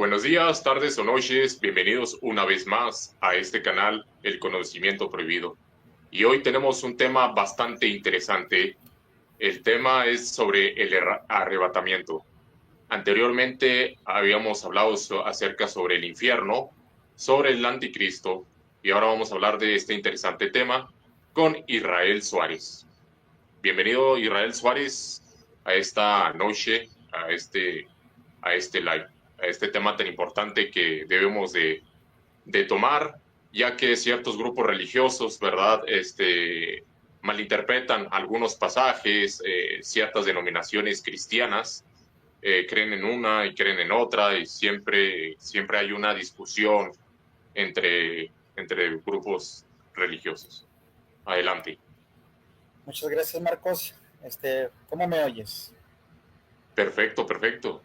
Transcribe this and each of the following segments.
Buenos días, tardes o noches, bienvenidos una vez más a este canal, El Conocimiento Prohibido. Y hoy tenemos un tema bastante interesante. El tema es sobre el arrebatamiento. Anteriormente habíamos hablado acerca sobre el infierno, sobre el anticristo, y ahora vamos a hablar de este interesante tema con Israel Suárez. Bienvenido Israel Suárez a esta noche, a este live, a este tema tan importante que debemos de tomar, ya que ciertos grupos religiosos, ¿verdad? Malinterpretan algunos pasajes, ciertas denominaciones cristianas, creen en una y creen en otra, y siempre hay una discusión entre grupos religiosos. Adelante. Muchas gracias, Marcos. ¿Cómo me oyes? Perfecto, perfecto.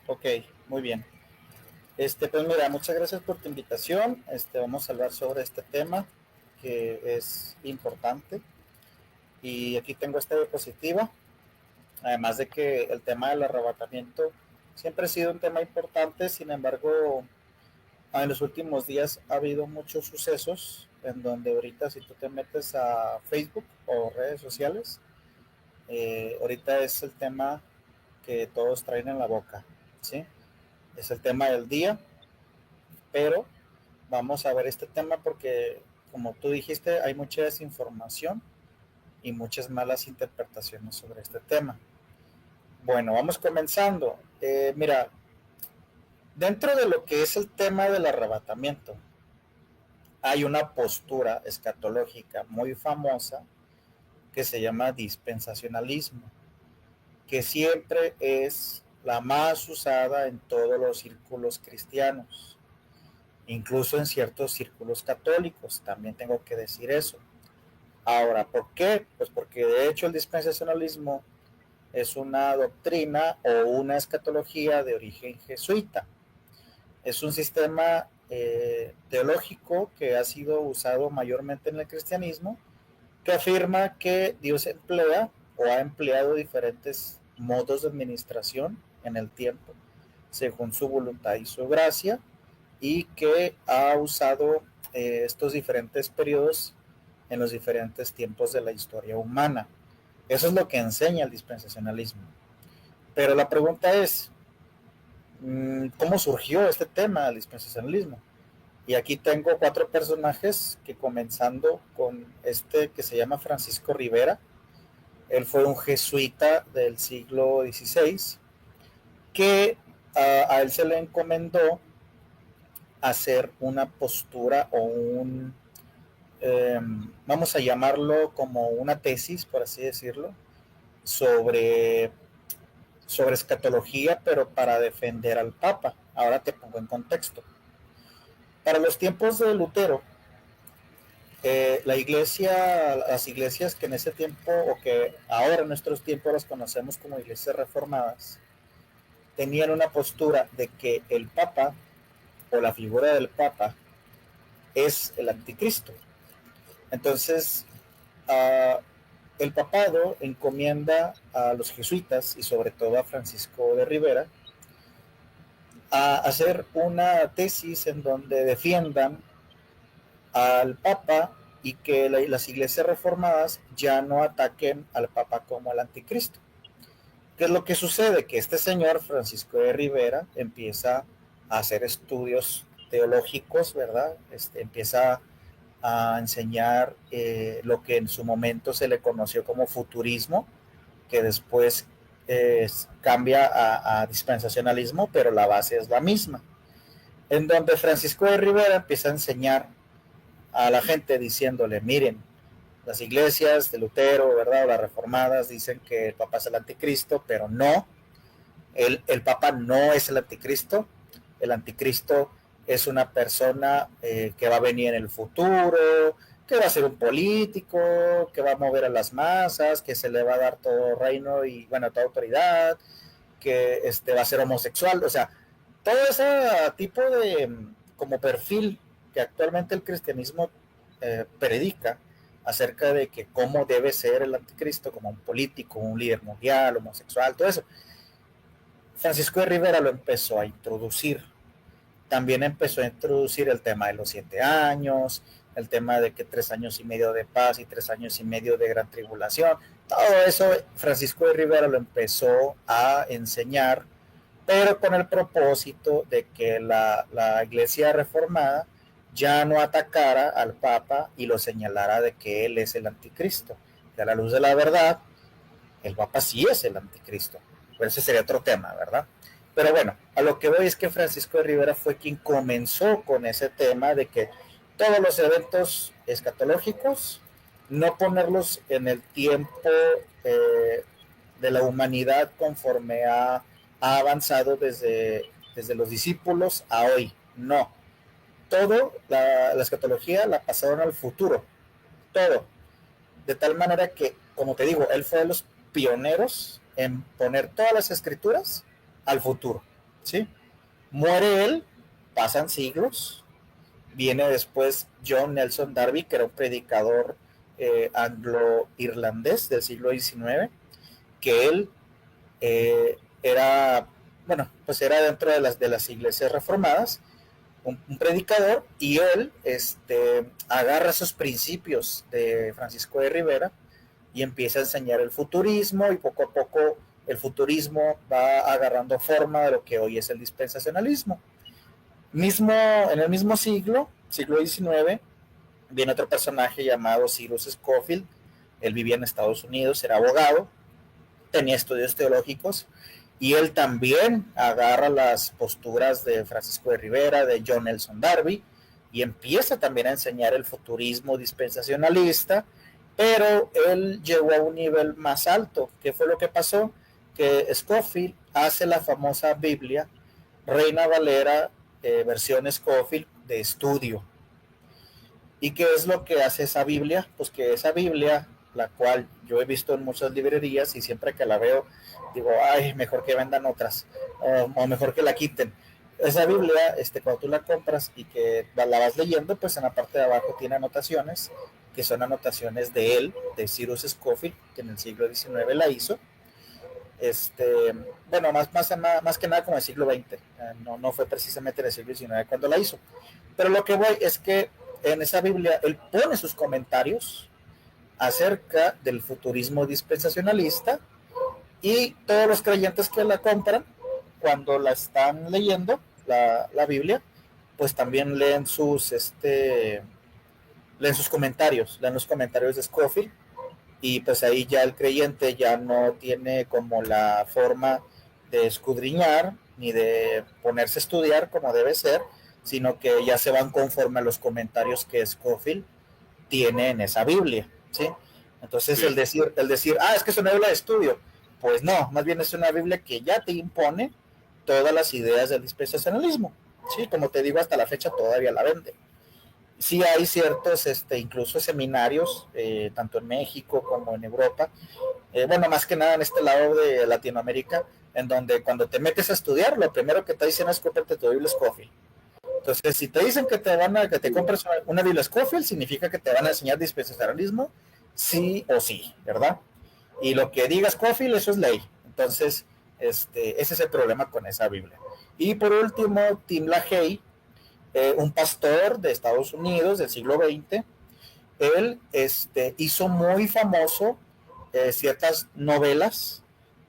Ok, muy bien. Pues mira, muchas gracias por tu invitación. Vamos a hablar sobre este tema que es importante. Y aquí tengo esta diapositiva. Además de que el tema del arrebatamiento siempre ha sido un tema importante, sin embargo, en los últimos días ha habido muchos sucesos en donde ahorita si tú te metes a Facebook o redes sociales, ahorita es el tema que todos traen en la boca, ¿sí? Es el tema del día, pero vamos a ver este tema porque, como tú dijiste, hay mucha desinformación y muchas malas interpretaciones sobre este tema. Bueno, vamos comenzando. Mira, dentro de lo que es el tema del arrebatamiento, hay una postura escatológica muy famosa que se llama dispensacionalismo, que siempre es la más usada en todos los círculos cristianos, incluso en ciertos círculos católicos, también tengo que decir eso. Ahora, ¿por qué? Pues porque de hecho el dispensacionalismo es una doctrina o una escatología de origen jesuita. Es un sistema teológico que ha sido usado mayormente en el cristianismo, que afirma que Dios emplea o ha empleado diferentes modos de administración en el tiempo, según su voluntad y su gracia, y que ha usado estos diferentes periodos en los diferentes tiempos de la historia humana. Eso es lo que enseña el dispensacionalismo. Pero la pregunta es, ¿cómo surgió este tema del dispensacionalismo? Y aquí tengo 4 personajes que, comenzando con este que se llama Francisco Rivera. Él fue un jesuita del siglo XVI que a él se le encomendó hacer una postura o vamos a llamarlo como una tesis, por así decirlo, sobre, sobre escatología, pero para defender al Papa. Ahora te pongo en contexto. Para los tiempos de Lutero, las iglesias que en ese tiempo, o que ahora en nuestros tiempos las conocemos como iglesias reformadas, tenían una postura de que el Papa o la figura del Papa es el anticristo. Entonces, uh, el papado encomienda a los jesuitas y sobre todo a Francisco de Rivera a hacer una tesis en donde defiendan al Papa y que las iglesias reformadas ya no ataquen al Papa como al anticristo. ¿Qué es lo que sucede? Que este señor, Francisco de Rivera, empieza a hacer estudios teológicos, ¿verdad? Empieza a enseñar lo que en su momento se le conoció como futurismo, que después cambia a dispensacionalismo, pero la base es la misma. En donde Francisco de Rivera empieza a enseñar a la gente diciéndole, miren, las iglesias de Lutero, ¿verdad? O las reformadas dicen que el Papa es el anticristo, pero no, el Papa no es el anticristo. El anticristo es una persona que va a venir en el futuro, que va a ser un político, que va a mover a las masas, que se le va a dar todo reino y, bueno, toda autoridad, que va a ser homosexual. O sea, todo ese tipo de como perfil que actualmente el cristianismo predica acerca de que cómo debe ser el anticristo como un político, un líder mundial, homosexual, todo eso. Francisco de Rivera lo empezó a introducir. También empezó a introducir el tema de los 7 años, el tema de que 3 años y medio de paz y 3 años y medio de gran tribulación. Todo eso Francisco de Rivera lo empezó a enseñar, pero con el propósito de que la Iglesia Reformada ya no atacara al Papa y lo señalara de que él es el anticristo. Que a la luz de la verdad, el Papa sí es el anticristo. Pero ese sería otro tema, ¿verdad? Pero bueno, a lo que voy es que Francisco de Rivera fue quien comenzó con ese tema de que todos los eventos escatológicos, no ponerlos en el tiempo de la humanidad conforme ha avanzado desde los discípulos a hoy. No. Todo, la escatología la pasaron al futuro. Todo. De tal manera que, como te digo, él fue de los pioneros en poner todas las escrituras al futuro, ¿sí? Muere él, pasan siglos, viene después John Nelson Darby, que era un predicador anglo-irlandés del siglo XIX, que él era, bueno, pues era dentro de las iglesias reformadas, un predicador, y él agarra esos principios de Francisco de Rivera y empieza a enseñar el futurismo, y poco a poco el futurismo va agarrando forma de lo que hoy es el dispensacionalismo. En el mismo siglo XIX, viene otro personaje llamado Cyrus Scofield. Él vivía en Estados Unidos, era abogado, tenía estudios teológicos, y él también agarra las posturas de Francisco de Rivera, de John Nelson Darby, y empieza también a enseñar el futurismo dispensacionalista, pero él llegó a un nivel más alto. ¿Qué fue lo que pasó? Que Scofield hace la famosa Biblia Reina Valera versión Scofield de estudio. ¿Y qué es lo que hace esa Biblia? Pues que esa Biblia, la cual yo he visto en muchas librerías y siempre que la veo digo, ay, mejor que vendan otras o mejor que la quiten. Esa Biblia, cuando tú la compras y que la vas leyendo, pues en la parte de abajo tiene anotaciones, que son anotaciones de él, de Cyrus Scofield, que en el siglo XIX la hizo. Bueno, más que nada como el siglo XX, no fue precisamente en el siglo XIX cuando la hizo. Pero lo que voy es que en esa Biblia él pone sus comentarios acerca del futurismo dispensacionalista, y todos los creyentes que la compran, cuando la están leyendo, la Biblia, pues también leen leen los comentarios de Scofield, y pues ahí ya el creyente ya no tiene como la forma de escudriñar ni de ponerse a estudiar como debe ser, sino que ya se van conforme a los comentarios que Scofield tiene en esa Biblia, ¿sí? Entonces, sí, el decir, es que es una Biblia de estudio, pues no, más bien es una Biblia que ya te impone todas las ideas del dispensacionalismo, ¿sí? Como te digo, hasta la fecha todavía la vende. Sí hay ciertos, incluso seminarios, tanto en México como en Europa, bueno, más que nada en este lado de Latinoamérica, en donde cuando te metes a estudiar, lo primero que te dicen es cómprate tu Biblia Scofield. Entonces, si te dicen que te compres una Biblia Scofield, significa que te van a enseñar dispensacionalismo, sí o sí, ¿verdad? Y lo que diga Scofield, eso es ley. Entonces, ese es el problema con esa Biblia. Y por último, Tim LaHaye, un pastor de Estados Unidos del siglo XX, él hizo muy famoso ciertas novelas,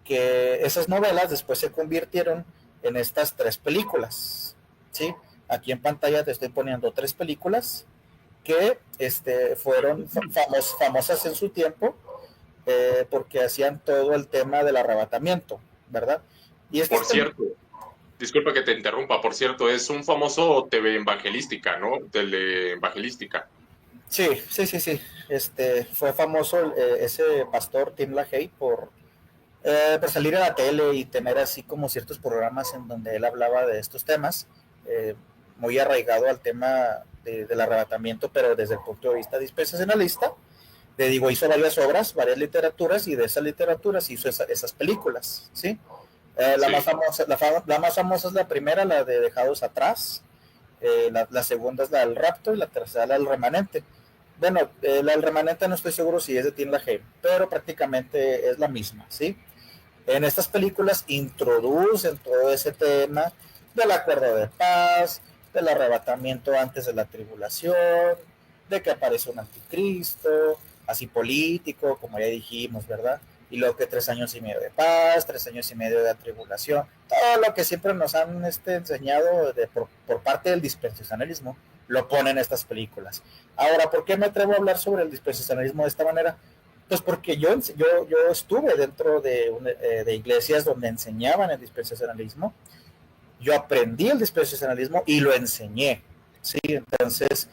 que esas novelas después se convirtieron en estas 3 películas, ¿sí? Aquí en pantalla te estoy poniendo 3 películas que fueron famosas en su tiempo, porque hacían todo el tema del arrebatamiento, ¿verdad? Y por cierto, disculpa que te interrumpa, por cierto, es un famoso TV evangelística, ¿no? Teleevangelística. Sí. Fue famoso ese pastor Tim LaHaye por salir a la tele y tener así como ciertos programas en donde él hablaba de estos temas, muy arraigado al tema del arrebatamiento, pero desde el punto de vista dispensacionalista. Le digo, hizo varias obras, varias literaturas, y de esas literaturas hizo esas películas, ¿sí? La más famosa es la primera, la de Dejados Atrás, la segunda es la del Rapto, y la tercera la del Remanente. Bueno, la del Remanente no estoy seguro si es de Tim LaHaye, pero prácticamente es la misma, ¿sí? En estas películas introducen todo ese tema del acuerdo de paz, del arrebatamiento antes de la tribulación, de que aparece un anticristo, así político, como ya dijimos, ¿verdad? Y luego que 3 años y medio de paz, 3 años y medio de tribulación, todo lo que siempre nos han enseñado por parte del dispensacionalismo, lo ponen en estas películas. Ahora, ¿por qué me atrevo a hablar sobre el dispensacionalismo de esta manera? Pues porque yo estuve dentro de iglesias donde enseñaban el dispensacionalismo, yo aprendí el dispensacionalismo y lo enseñé, ¿sí? Entonces,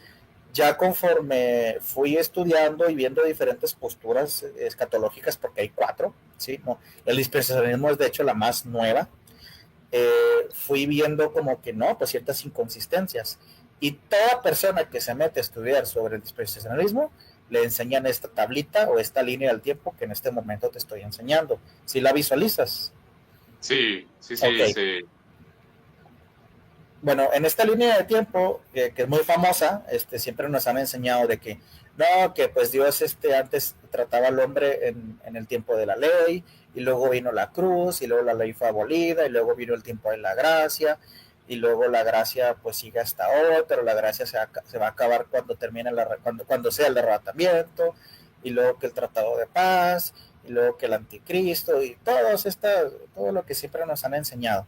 ya conforme fui estudiando y viendo diferentes posturas escatológicas, porque hay 4, ¿sí? No, el dispensacionalismo es de hecho la más nueva, fui viendo como que no, pues ciertas inconsistencias. Y toda persona que se mete a estudiar sobre el dispensacionalismo, le enseñan esta tablita o esta línea del tiempo que en este momento te estoy enseñando. ¿Sí la visualizas? Sí, sí, Ok. sí, sí. Bueno, en esta línea de tiempo, que es muy famosa, siempre nos han enseñado de que no, que pues Dios antes trataba al hombre en el tiempo de la ley, y luego vino la cruz, y luego la ley fue abolida, y luego vino el tiempo de la gracia, y luego la gracia pues sigue hasta hoy, pero la gracia se va a acabar cuando termine cuando sea el arrebatamiento, y luego que el tratado de paz, y luego que el anticristo, y todo lo que siempre nos han enseñado.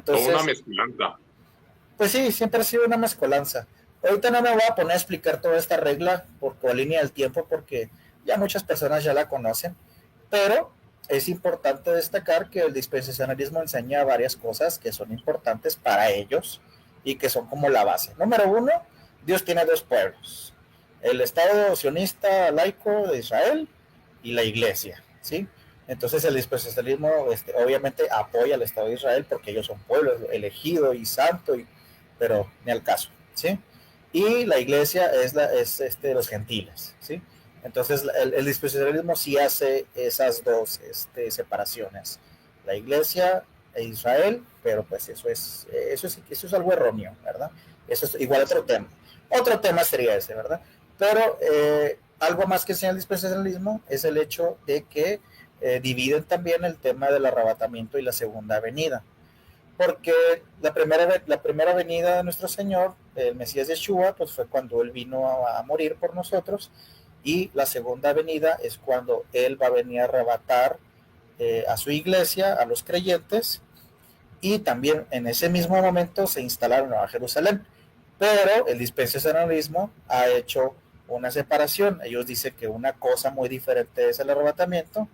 Toda una Entonces, mezcolanza. pues sí, siempre ha sido una mezcolanza. Ahorita no me voy a poner a explicar toda esta regla por línea del tiempo porque ya muchas personas ya la conocen, pero es importante destacar que el dispensacionalismo enseña varias cosas que son importantes para ellos y que son como la base. Número 1, Dios tiene 2 pueblos, el Estado sionista laico de Israel y la Iglesia, ¿sí? Entonces el dispensacionalismo obviamente apoya al Estado de Israel porque ellos son pueblo elegido y santo, pero ni al caso, ¿sí? Y la iglesia es los gentiles, ¿sí? Entonces el dispensacionalismo sí hace esas dos separaciones, la iglesia e Israel, pero pues eso es algo erróneo, ¿verdad? Eso es igual otro tema sería ese, ¿verdad? Pero algo más que enseña el dispensacionalismo es el hecho de que dividen también el tema del arrebatamiento y la segunda venida, porque la primera venida de nuestro Señor, el Mesías Yeshua, pues fue cuando Él vino a morir por nosotros, y la segunda venida es cuando Él va a venir a arrebatar a su iglesia, a los creyentes, y también en ese mismo momento se instalaron a Jerusalén. Pero el dispensacionalismo ha hecho una separación. Ellos dicen que una cosa muy diferente es el arrebatamiento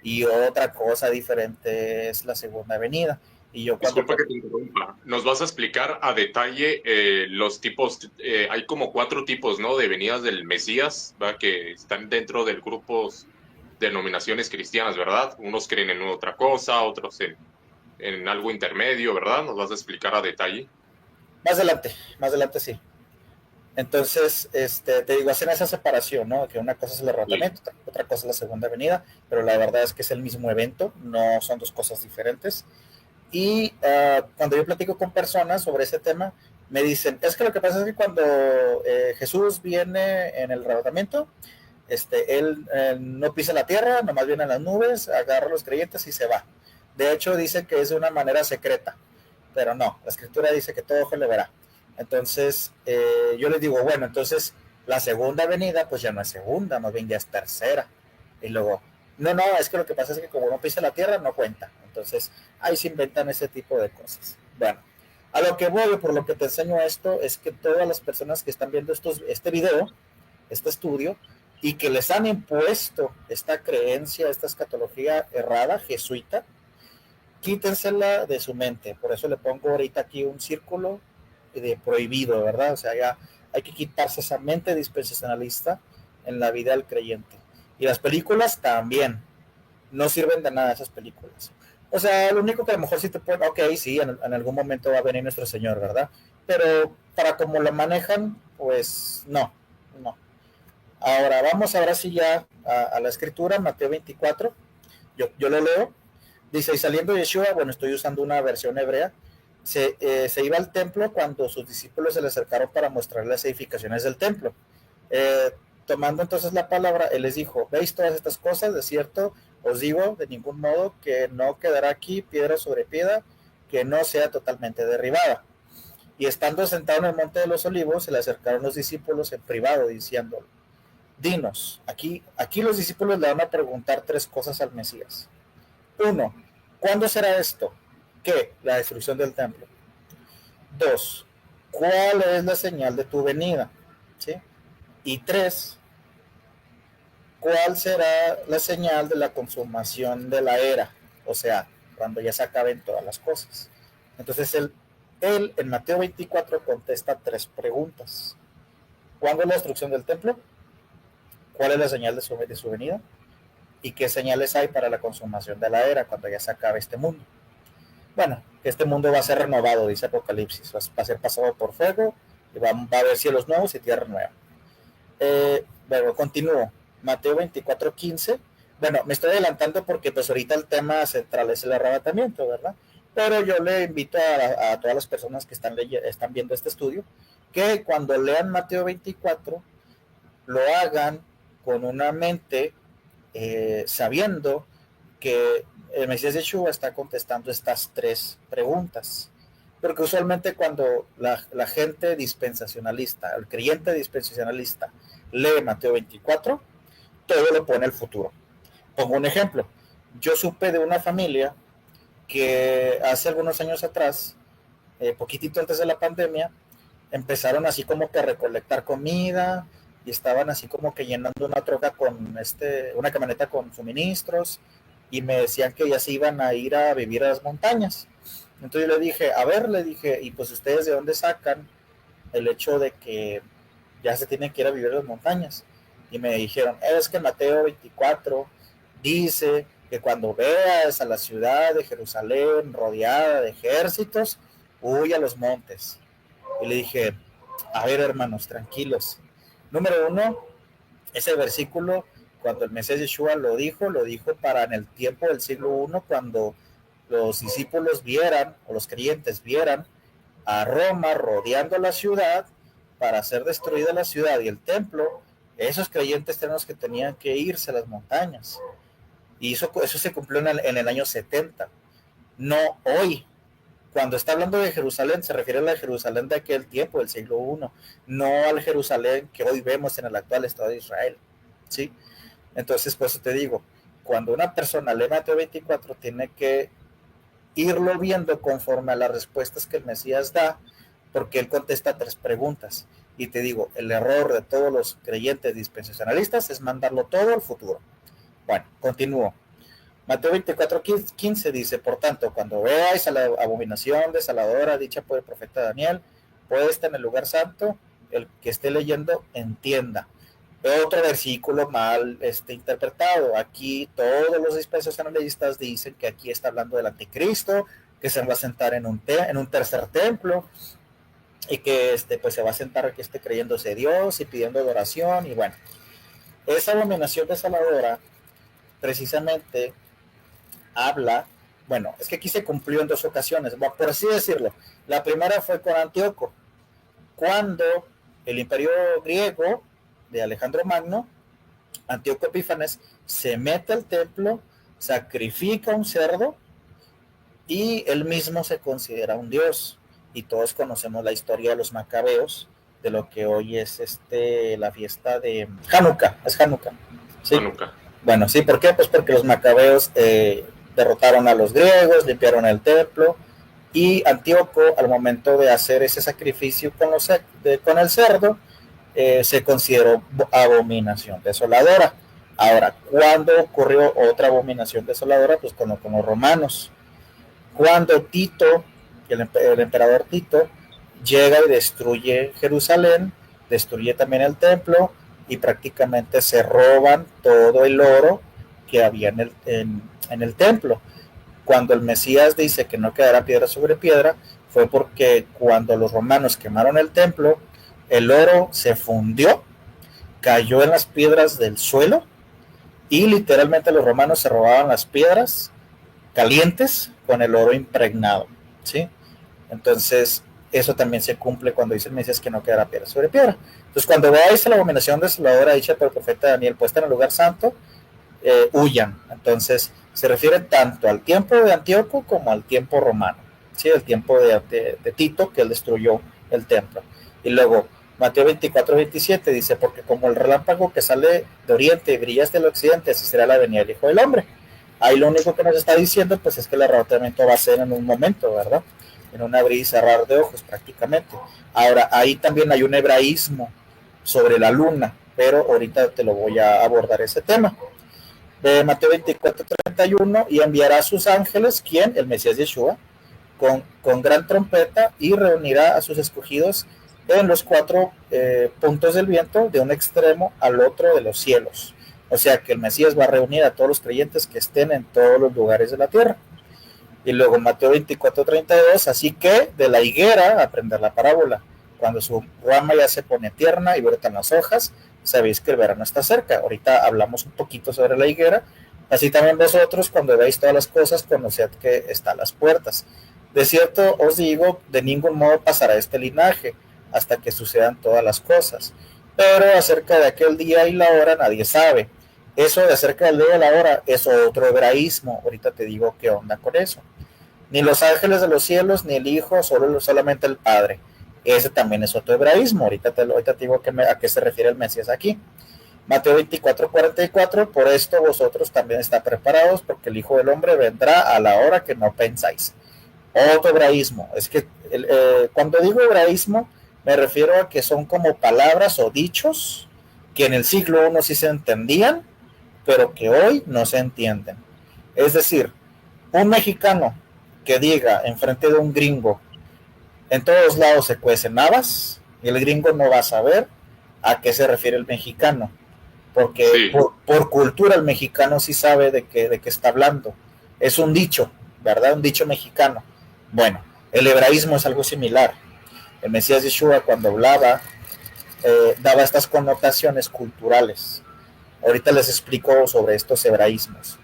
y otra cosa diferente es la segunda venida. Y yo cuando Disculpa que te interrumpa. ¿Nos vas a explicar a detalle los tipos? Hay como 4 tipos, ¿no? De venidas del Mesías, ¿va? Que están dentro del grupo denominaciones cristianas, ¿verdad? Unos creen en otra cosa, otros en algo intermedio, ¿verdad? ¿Nos vas a explicar a detalle? más adelante sí. Entonces, te digo, hacen esa separación, ¿no? Que una cosa es el Sí. arrebatamiento, otra cosa es la segunda venida, pero la verdad es que es el mismo evento, no son dos cosas diferentes. Y cuando yo platico con personas sobre ese tema, me dicen, es que lo que pasa es que cuando Jesús viene en el arrebatamiento, él no pisa la tierra, nomás viene en las nubes, agarra a los creyentes y se va. De hecho, dice que es de una manera secreta, pero no, la escritura dice que todo ojo le verá. Entonces, yo les digo, bueno, entonces la segunda venida, pues ya no es segunda, más bien ya es tercera. Y luego, no, es que lo que pasa es que como no pisa la tierra, no cuenta. Entonces, ahí se inventan ese tipo de cosas. Bueno, a lo que voy, por lo que te enseño esto, es que todas las personas que están viendo este video, este estudio, y que les han impuesto esta creencia, esta escatología errada, jesuita, quítensela de su mente. Por eso le pongo ahorita aquí un círculo de prohibido, ¿verdad? O sea, ya hay que quitarse esa mente dispensacionalista en la vida del creyente. Y las películas también no sirven de nada esas películas. O sea, lo único que a lo mejor sí te puede, ok, sí, en algún momento va a venir nuestro Señor, ¿verdad? Pero para como lo manejan, pues no. Ahora sí ya a la escritura, Mateo 24, yo lo leo. Dice, y saliendo Yeshua, bueno, estoy usando una versión hebrea, se iba al templo cuando sus discípulos se le acercaron para mostrar las edificaciones del templo. Tomando entonces la palabra, él les dijo, ¿veis todas estas cosas? De cierto, os digo de ningún modo que no quedará aquí piedra sobre piedra que no sea totalmente derribada. Y estando sentado en el monte de los olivos, se le acercaron los discípulos en privado, diciendo, dinos, aquí los discípulos le van a preguntar tres cosas al Mesías. Uno, ¿cuándo será esto? ¿Qué? La destrucción del templo. Dos, ¿cuál es la señal de tu venida? ¿Sí? Y tres, ¿cuál será la señal de la consumación de la era? O sea, cuando ya se acaben todas las cosas. Entonces él en Mateo 24 contesta tres preguntas. ¿Cuándo es la destrucción del templo? ¿Cuál es la señal de su venida? ¿Y qué señales hay para la consumación de la era cuando ya se acabe este mundo? Bueno, este mundo va a ser renovado, dice Apocalipsis, va a ser pasado por fuego y va a haber cielos nuevos y tierra nueva. Bueno, continúo. Mateo 24:15. Bueno, me estoy adelantando porque pues ahorita el tema central es el arrebatamiento, ¿verdad? Pero yo le invito a todas las personas que están viendo este estudio que cuando lean Mateo 24 lo hagan con una mente sabiendo que el Mesías Yeshua está contestando estas tres preguntas. Porque usualmente cuando la gente dispensacionalista, el creyente dispensacionalista, lee Mateo 24, todo lo pone al futuro. Pongo un ejemplo. Yo supe de una familia que hace algunos años atrás, poquitito antes de la pandemia, empezaron así como que a recolectar comida y estaban así como que llenando una troca con una camioneta con suministros y me decían que ya se iban a ir a vivir a las montañas. Entonces yo le dije, y pues ustedes de dónde sacan el hecho de que ya se tienen que ir a vivir a las montañas. Y me dijeron, es que Mateo 24 dice que cuando veas a la ciudad de Jerusalén rodeada de ejércitos, huye a los montes. Y le dije, a ver hermanos, tranquilos. Número uno, ese versículo, cuando el Mesías Yeshua lo dijo para en el tiempo del siglo I, cuando los discípulos vieran, o los creyentes vieran, a Roma rodeando la ciudad para ser destruida la ciudad y el templo. Esos creyentes tenemos que tenían que irse a las montañas. Y eso se cumplió en el año 70, no hoy. Cuando está hablando de Jerusalén, se refiere a la Jerusalén de aquel tiempo, del siglo I, no al Jerusalén que hoy vemos en el actual Estado de Israel, ¿sí? Entonces, por eso te digo, cuando una persona lee Mateo 24, tiene que irlo viendo conforme a las respuestas que el Mesías da, porque él contesta tres preguntas. Y te digo, el error de todos los creyentes dispensacionalistas es mandarlo todo al futuro. Bueno, continúo. Mateo 24:15 dice, por tanto, cuando veáis a la abominación desoladora dicha por el profeta Daniel, puesta en el lugar santo, el que esté leyendo entienda. Otro versículo mal interpretado. Aquí todos los dispensacionalistas dicen que aquí está hablando del anticristo, que se va a sentar en un tercer templo y que pues se va a sentar aquí creyéndose Dios y pidiendo adoración. Y bueno, esa abominación desoladora precisamente habla, bueno, es que aquí se cumplió en dos ocasiones, por así decirlo. La primera fue con Antíoco, cuando el imperio griego de Alejandro Magno, Antíoco Epífanes, se mete al templo, sacrifica un cerdo y él mismo se considera un dios. Y todos conocemos la historia de los macabeos, de lo que hoy es la fiesta de Hanukkah, es Hanukkah. ¿Sí? Hanukkah. Bueno, sí, ¿por qué? Pues porque los macabeos derrotaron a los griegos, limpiaron el templo, y Antíoco, al momento de hacer ese sacrificio con el cerdo, se consideró abominación desoladora. Ahora, ¿cuándo ocurrió otra abominación desoladora? Pues con los romanos. Cuando Tito, el emperador Tito, llega y destruye Jerusalén, destruye también el templo, y prácticamente se roban todo el oro que había en el templo. Cuando el Mesías dice que no quedará piedra sobre piedra, fue porque cuando los romanos quemaron el templo, el oro se fundió, cayó en las piedras del suelo, y literalmente los romanos se robaban las piedras calientes con el oro impregnado, ¿sí? Entonces, eso también se cumple cuando dice el Mesías que no quedará piedra sobre piedra. Entonces, cuando veáis la abominación desoladora dicha por el profeta Daniel puesta en el lugar santo, huyan. Entonces se refiere tanto al tiempo de Antíoco como al tiempo romano, ¿sí? El tiempo de Tito, que él destruyó el templo. Y luego Mateo 24-27 dice, porque como el relámpago que sale de oriente y brilla hasta el occidente, así será la venida del Hijo del Hombre. Ahí lo único que nos está diciendo pues es que el arrebatamiento va a ser en un momento, ¿verdad? En un abrir y cerrar de ojos prácticamente. Ahora, ahí también hay un hebraísmo sobre la luna, pero ahorita te lo voy a abordar ese tema. De Mateo 24-31, y enviará a sus ángeles, ¿quién? El Mesías Yeshua, con gran trompeta, y reunirá a sus escogidos en los cuatro puntos del viento, de un extremo al otro de los cielos. O sea que el Mesías va a reunir a todos los creyentes que estén en todos los lugares de la tierra. Y luego Mateo 24-32, así que de la higuera aprender la parábola. Cuando su rama ya se pone tierna y brotan las hojas, sabéis que el verano está cerca. Ahorita hablamos un poquito sobre la higuera. Así también vosotros, cuando veáis todas las cosas, conoced que está a las puertas. De cierto os digo, de ningún modo pasará este linaje hasta que sucedan todas las cosas. Pero acerca de aquel día y la hora nadie sabe. Eso de acerca del día y la hora es otro hebraísmo. Ahorita te digo qué onda con eso. Ni los ángeles de los cielos, ni el Hijo, solamente el Padre. Ese también es otro hebraísmo. Ahorita te digo a qué se refiere el Mesías aquí. Mateo 24-44, por esto vosotros también estáis preparados, porque el Hijo del Hombre vendrá a la hora que no pensáis. Otro hebraísmo. Es que cuando digo hebraísmo, me refiero a que son como palabras o dichos que en el siglo I sí se entendían, pero que hoy no se entienden. Es decir, un mexicano que diga enfrente de un gringo, en todos lados se cuecen habas, y el gringo no va a saber a qué se refiere el mexicano, porque sí, por cultura el mexicano sí sabe de qué está hablando. Es un dicho, ¿verdad? Un dicho mexicano. Bueno, el hebraísmo es algo similar. El Mesías Yeshua, cuando hablaba, daba estas connotaciones culturales. Ahorita les explico sobre estos hebraísmos.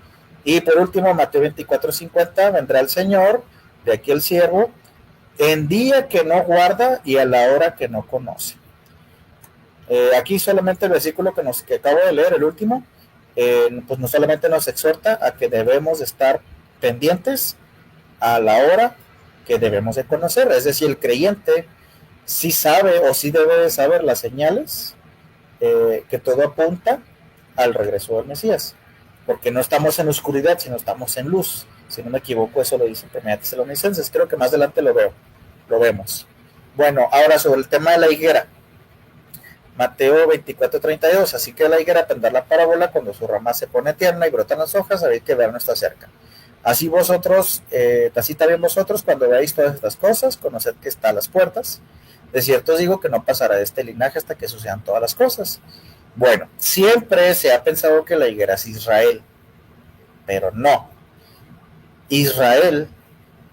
Y por último, Mateo 24-50, vendrá el Señor, de aquí el siervo, en día que no guarda y a la hora que no conoce. Aquí solamente el versículo que acabo de leer, el último, pues no solamente nos exhorta a que debemos estar pendientes a la hora que debemos de conocer. Es decir, el creyente sí sabe o sí debe de saber las señales que todo apunta al regreso del Mesías, porque no estamos en oscuridad, sino estamos en luz. Si no me equivoco, eso lo dice en 1 Tesalonicenses. Creo que más adelante lo vemos. Bueno, ahora sobre el tema de la higuera. Mateo 24-32, así que la higuera tendrá la parábola, cuando su rama se pone tierna y brotan las hojas, sabéis que el verano está cerca. Así también vosotros, cuando veáis todas estas cosas, conoced que está a las puertas. De cierto os digo que no pasará de este linaje hasta que sucedan todas las cosas. Bueno, siempre se ha pensado que la higuera es Israel, pero no. Israel,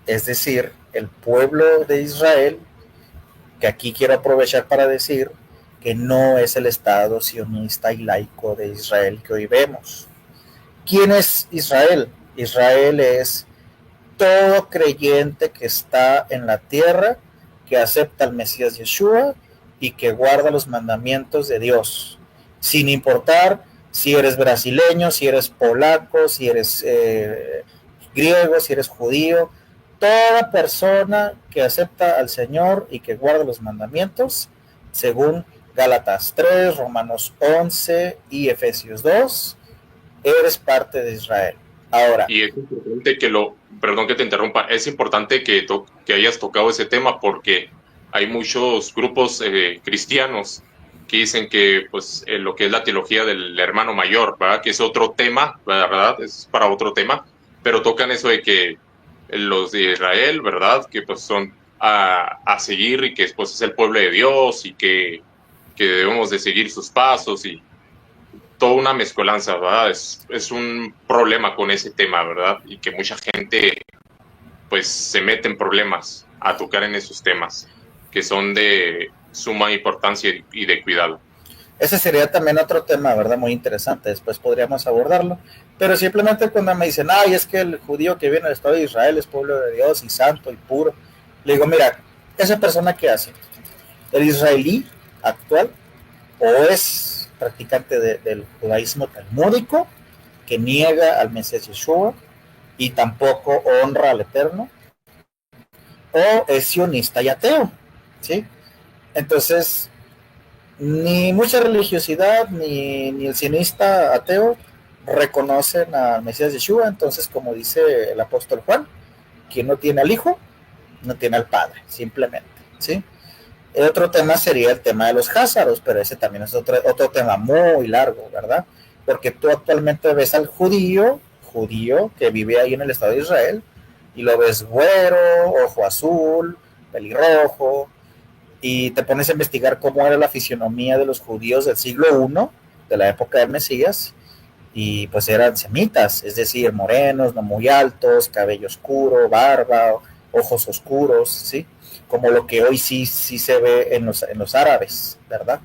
es decir, el pueblo de Israel, que aquí quiero aprovechar para decir que no es el Estado sionista y laico de Israel que hoy vemos. ¿Quién es Israel? Israel es todo creyente que está en la tierra, que acepta al Mesías Yeshua y que guarda los mandamientos de Dios, sin importar si eres brasileño, si eres polaco, si eres griego, si eres judío. Toda persona que acepta al Señor y que guarda los mandamientos, según Gálatas 3, Romanos 11 y Efesios 2, eres parte de Israel. Ahora, y es importante perdón que te interrumpa, es importante que hayas tocado ese tema, porque hay muchos grupos cristianos que dicen que pues lo que es la teología del hermano mayor, ¿verdad? Que es otro tema, ¿verdad? Es para otro tema, pero tocan eso de que los de Israel, ¿verdad? Que pues son a seguir, y que pues es el pueblo de Dios, y que debemos de seguir sus pasos, y toda una mezcolanza, ¿verdad? Es un problema con ese tema, ¿verdad? Y que mucha gente pues se mete en problemas a tocar en esos temas que son de suma importancia y de cuidado. Ese sería también otro tema, ¿verdad? Muy interesante, después podríamos abordarlo, pero simplemente cuando me dicen, ay, es que el judío que viene del Estado de Israel es pueblo de Dios y santo y puro, le digo, mira, ¿esa persona qué hace? ¿El israelí actual o es practicante del judaísmo talmúdico, que niega al Mesías Yeshua y tampoco honra al Eterno, o es sionista y ateo, ¿sí? Entonces, ni mucha religiosidad, ni el sionista ateo reconocen al Mesías Yeshua. Entonces, como dice el apóstol Juan, quien no tiene al Hijo, no tiene al Padre, simplemente, ¿sí? El otro tema sería el tema de los házaros, pero ese también es otro tema muy largo, ¿verdad? Porque tú actualmente ves al judío que vive ahí en el Estado de Israel, y lo ves güero, ojo azul, pelirrojo, y te pones a investigar cómo era la fisionomía de los judíos del siglo I, de la época del Mesías, y pues eran semitas, es decir, morenos, no muy altos, cabello oscuro, barba, ojos oscuros, ¿sí? Como lo que hoy sí se ve en los árabes, ¿verdad?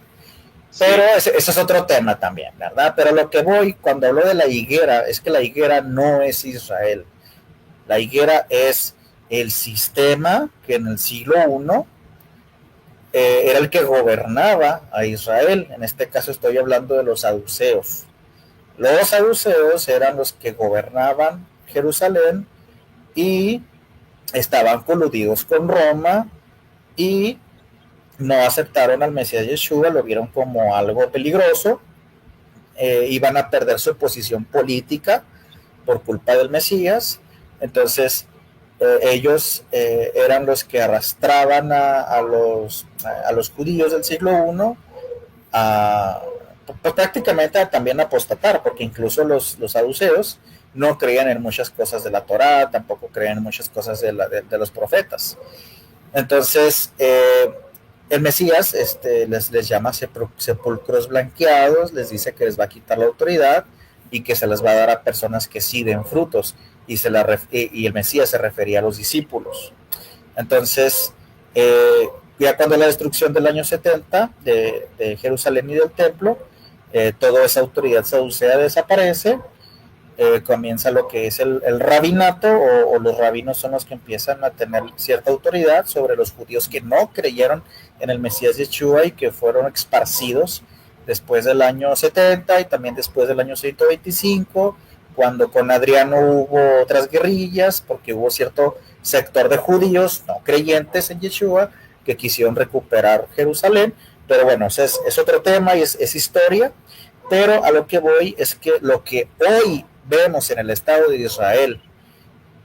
Sí. Pero ese es otro tema también, ¿verdad? Pero lo que voy cuando hablo de la higuera es que la higuera no es Israel. La higuera es el sistema que en el siglo I era el que gobernaba a Israel. En este caso estoy hablando de los saduceos. Los saduceos eran los que gobernaban Jerusalén y estaban coludidos con Roma y no aceptaron al Mesías Yeshua, lo vieron como algo peligroso, iban a perder su posición política por culpa del Mesías. Entonces ellos eran los que arrastraban a los judíos del siglo I pues prácticamente también apostatar, porque incluso los saduceos no creían en muchas cosas de la Torá, tampoco creían en muchas cosas de los profetas. Entonces el Mesías les llama sepulcros blanqueados, les dice que les va a quitar la autoridad y que se les va a dar a personas que sí den frutos, y el Mesías se refería a los discípulos. Entonces ya cuando la destrucción del año 70 de Jerusalén y del templo, toda esa autoridad saducea desaparece, comienza lo que es el rabinato, o los rabinos son los que empiezan a tener cierta autoridad sobre los judíos que no creyeron en el Mesías Yeshua y que fueron esparcidos después del año 70 y también después del año 125, cuando con Adriano hubo otras guerrillas, porque hubo cierto sector de judíos no creyentes en Yeshua que quisieron recuperar Jerusalén. Pero bueno, ese es otro tema y es historia. Pero a lo que voy es que lo que hoy vemos en el Estado de Israel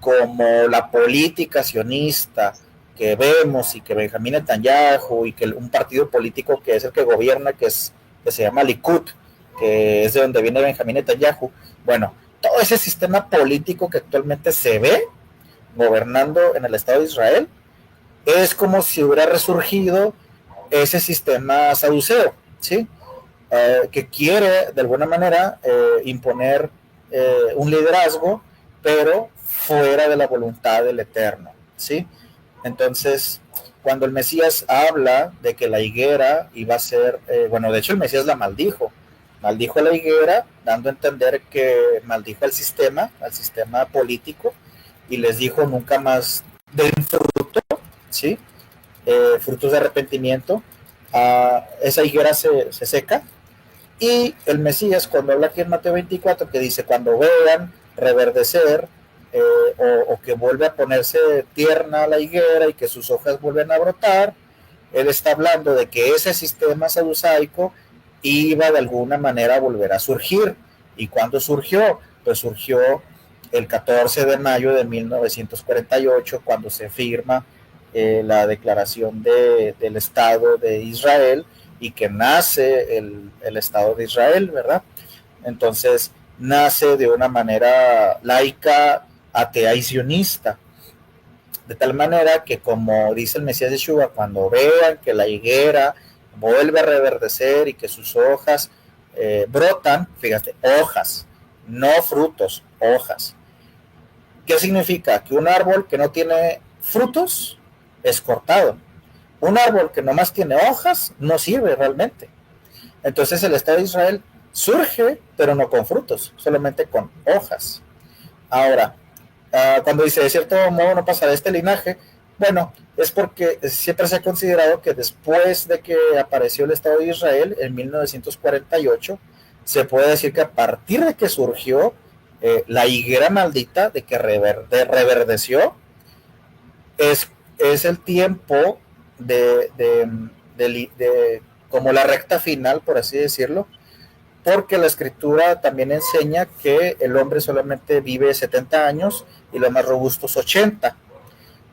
como la política sionista que vemos, y que Benjamín Netanyahu y que un partido político que es el que gobierna, que se llama Likud, que es de donde viene Benjamín Netanyahu, bueno, todo ese sistema político que actualmente se ve gobernando en el Estado de Israel es como si hubiera resurgido ese sistema saduceo, ¿sí? Que quiere de alguna manera imponer un liderazgo, pero fuera de la voluntad del Eterno, ¿sí? Entonces, cuando el Mesías habla de que la higuera iba a ser, bueno, de hecho el Mesías la maldijo a la higuera, dando a entender que maldijo al sistema político, y les dijo nunca más den fruto, ¿sí? Frutos de arrepentimiento. Esa higuera se seca. Y el Mesías, cuando habla aquí en Mateo 24, que dice, cuando vean reverdecer o que vuelve a ponerse tierna la higuera y que sus hojas vuelven a brotar, él está hablando de que ese sistema saducaico iba de alguna manera a volver a surgir. ¿Y cuándo surgió? Pues surgió el 14 de mayo de 1948, cuando se firma la declaración del Estado de Israel, y que nace el Estado de Israel, ¿verdad? Entonces nace de una manera laica, atea y sionista, de tal manera que, como dice el Mesías Yeshua, cuando vean que la higuera vuelve a reverdecer y que sus hojas brotan, fíjate, hojas, no frutos, hojas. ¿Qué significa? Que un árbol que no tiene frutos es cortado. Un árbol que nomás tiene hojas no sirve realmente. Entonces el Estado de Israel surge, pero no con frutos, solamente con hojas. Ahora, cuando dice de cierto modo no pasará este linaje, bueno, es porque siempre se ha considerado que después de que apareció el Estado de Israel en 1948, se puede decir que a partir de que surgió la higuera maldita de que reverdeció es el tiempo de como la recta final, por así decirlo, porque la escritura también enseña que el hombre solamente vive 70 años y los más robustos 80.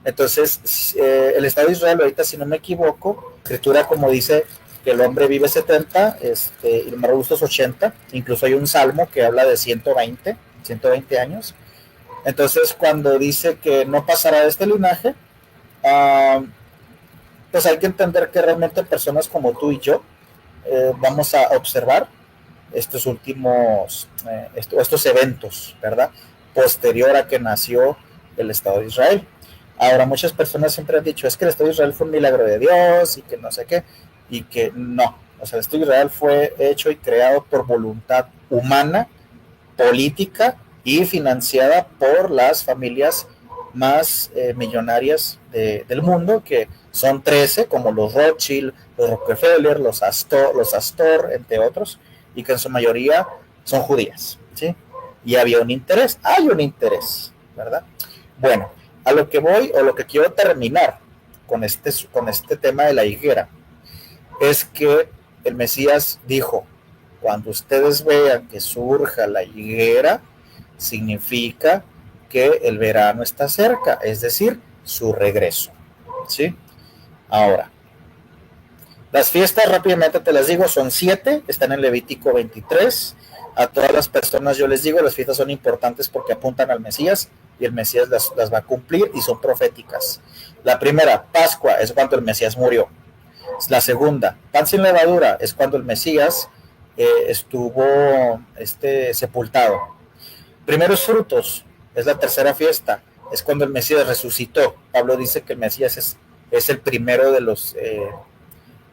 Entonces, el Estado de Israel, ahorita, si no me equivoco, la escritura como dice que el hombre vive 70 y los más robustos 80, incluso hay un salmo que habla de 120 años. Entonces, cuando dice que no pasará de este linaje, pues hay que entender que realmente personas como tú y yo vamos a observar estos últimos, estos eventos, ¿verdad? Posterior a que nació el Estado de Israel. Ahora, muchas personas siempre han dicho, es que el Estado de Israel fue un milagro de Dios y que no sé qué, y que no. O sea, el Estado de Israel fue hecho y creado por voluntad humana, política y financiada por las familias más millonarias del mundo, que son 13, como los Rothschild, los Rockefeller, los Astor, entre otros, y que en su mayoría son judías, ¿sí? Y había un interés, hay un interés, ¿verdad? Bueno, a lo que voy, o lo que quiero terminar con este tema de la higuera, es que el Mesías dijo, cuando ustedes vean que surja la higuera, significa que el verano está cerca, es decir, su regreso, ¿sí? Ahora, las fiestas, rápidamente te las digo, son 7, están en Levítico 23. A todas las personas yo les digo, las fiestas son importantes porque apuntan al Mesías y el Mesías las va a cumplir y son proféticas. La primera, Pascua, es cuando el Mesías murió. La segunda, pan sin levadura, es cuando el Mesías estuvo sepultado. Primeros frutos, es la tercera fiesta, es cuando el Mesías resucitó. Pablo dice que el Mesías es el primero de los...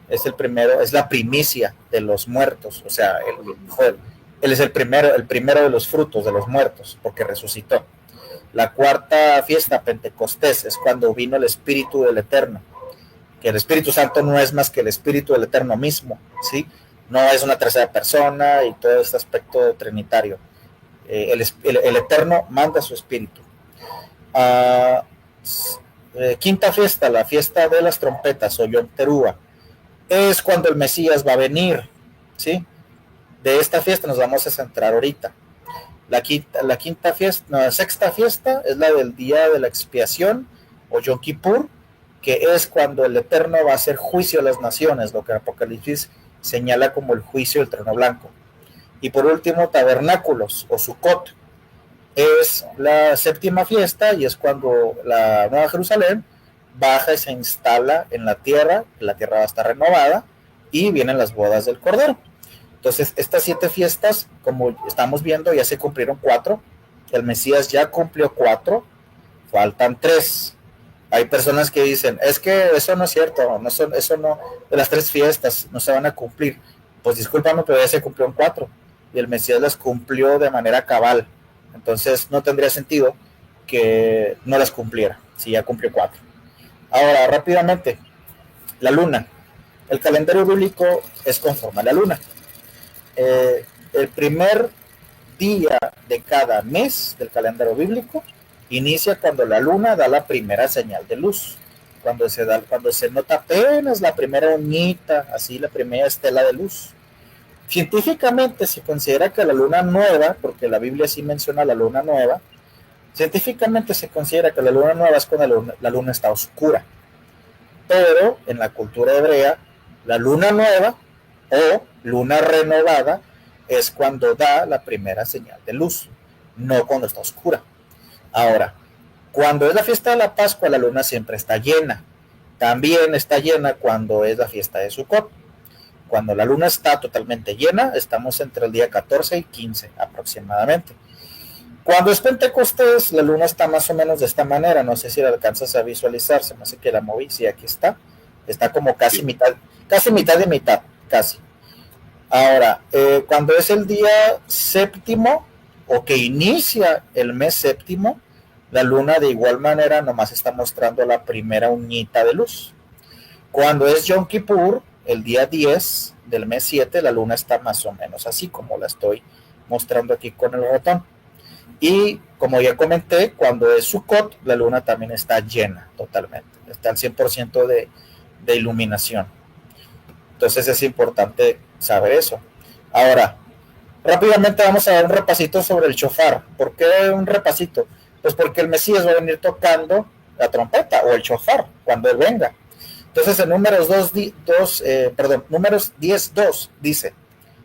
es la primicia de los muertos, o sea, él es el primero de los frutos de los muertos, porque resucitó. La cuarta fiesta, Pentecostés, es cuando vino el Espíritu del Eterno, que el Espíritu Santo no es más que el Espíritu del Eterno mismo, ¿sí? No es una tercera persona y todo este aspecto trinitario. El Eterno manda su Espíritu. Quinta fiesta, la fiesta de las trompetas, o Yom Teruah, es cuando el Mesías va a venir, ¿sí? De esta fiesta nos vamos a centrar ahorita. La sexta fiesta es la del día de la expiación, o Yom Kippur, que es cuando el Eterno va a hacer juicio a las naciones, lo que Apocalipsis señala como el juicio del trono blanco. Y por último, Tabernáculos, o Sukkot, es la séptima fiesta y es cuando la Nueva Jerusalén baja y se instala en la tierra va a estar renovada y vienen las bodas del Cordero. Entonces, estas 7 fiestas, como estamos viendo, ya se cumplieron 4, el Mesías ya cumplió 4, faltan 3. Hay personas que dicen, es que eso no es cierto, de las 3 fiestas no se van a cumplir. Pues discúlpame, pero ya se cumplieron 4 y el Mesías las cumplió de manera cabal. Entonces no tendría sentido que no las cumpliera, si ya cumplió 4. Ahora, rápidamente, la luna. El calendario bíblico es conforme a la luna. El primer día de cada mes del calendario bíblico inicia cuando la luna da la primera señal de luz. Cuando se nota apenas la primera uñita, así la primera estela de luz. Científicamente se considera que la luna nueva, porque la Biblia sí menciona la luna nueva, científicamente se considera que la luna nueva es cuando la luna está oscura. Pero en la cultura hebrea, la luna nueva o luna renovada es cuando da la primera señal de luz, no cuando está oscura. Ahora, cuando es la fiesta de la Pascua, la luna siempre está llena. También está llena cuando es la fiesta de Sukkot. Cuando la luna está totalmente llena, estamos entre el día 14 y 15 aproximadamente. Cuando es Pentecostés, la luna está más o menos de esta manera. No sé si la alcanzas a visualizar, se me hace que la moví. Sí, aquí está. Está como casi mitad de mitad, casi. Ahora, cuando es el día séptimo, o que inicia el mes séptimo, la luna de igual manera nomás está mostrando la primera uñita de luz. Cuando es Yom Kippur, el día 10 del mes 7, la luna está más o menos así como la estoy mostrando aquí con el ratón. Y como ya comenté, cuando es Sukkot, la luna también está llena totalmente, está al 100% de iluminación. Entonces es importante saber eso. Ahora, rápidamente vamos a dar un repasito sobre el shofar. ¿Por qué un repasito? Pues porque el Mesías va a venir tocando la trompeta o el shofar cuando él venga. Entonces en números 10:2 dice,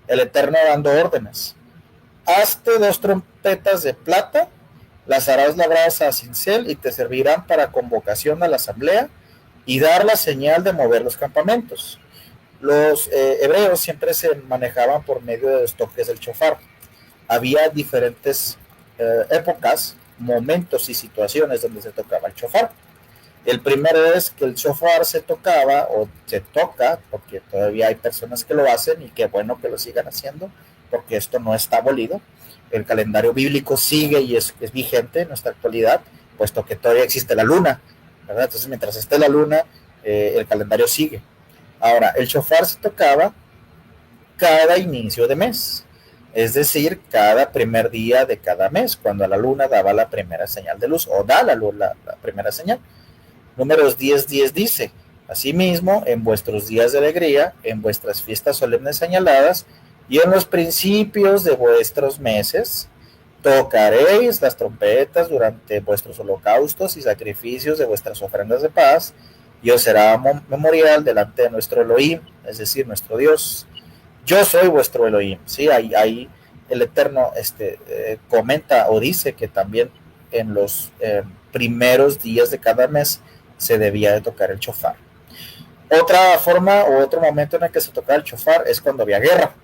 el Eterno dando órdenes. Hazte 2 trompetas de plata, las harás labradas a cincel y te servirán para convocación a la asamblea y dar la señal de mover los campamentos. Los hebreos siempre se manejaban por medio de los toques del shofar. Había diferentes épocas, momentos y situaciones donde se tocaba el shofar. El primero es que el shofar se tocaba o se toca, porque todavía hay personas que lo hacen y qué bueno que lo sigan haciendo, porque esto no está abolido. El calendario bíblico sigue y es vigente en nuestra actualidad, puesto que todavía existe la luna, ¿verdad? Entonces, mientras esté la luna, el calendario sigue. Ahora, el shofar se tocaba cada inicio de mes, es decir, cada primer día de cada mes, cuando la luna daba la primera señal de luz, o da la primera señal. Números 10:10 dice, asimismo, en vuestros días de alegría, en vuestras fiestas solemnes señaladas, y en los principios de vuestros meses, tocaréis las trompetas durante vuestros holocaustos y sacrificios de vuestras ofrendas de paz, y os será memorial delante de nuestro Elohim, es decir, nuestro Dios. Yo soy vuestro Elohim. ¿Sí? Ahí el Eterno comenta o dice que también en los primeros días de cada mes se debía de tocar el shofar. Otra forma o otro momento en el que se tocaba el shofar es cuando había guerra.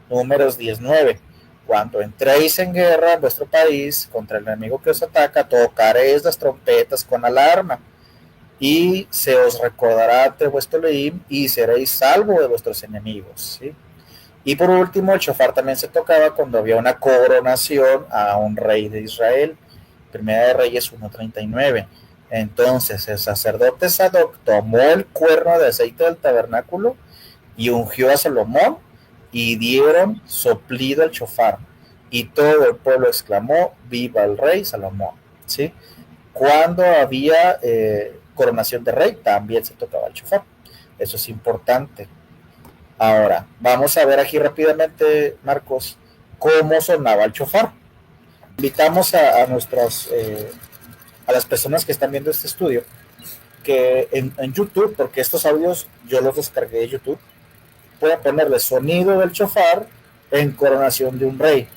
Números 10:9. Cuando entréis en guerra en vuestro país contra el enemigo que os ataca, tocaréis las trompetas con alarma y se os recordará ante vuestro Elohim y seréis salvo de vuestros enemigos. ¿Sí? Y por último, el shofar también se tocaba cuando había una coronación a un rey de Israel. Primera de Reyes 1:39. Entonces el sacerdote Sadoc tomó el cuerno de aceite del tabernáculo y ungió a Salomón y dieron soplido al shofar. Y todo el pueblo exclamó, viva el rey Salomón. ¿Sí? Cuando había coronación de rey, también se tocaba el shofar. Eso es importante. Ahora, vamos a ver aquí rápidamente, Marcos, cómo sonaba el shofar. Invitamos a las personas que están viendo este estudio, que en YouTube, porque estos audios yo los descargué de YouTube, pueden ponerle sonido del shofar en coronación de un rey,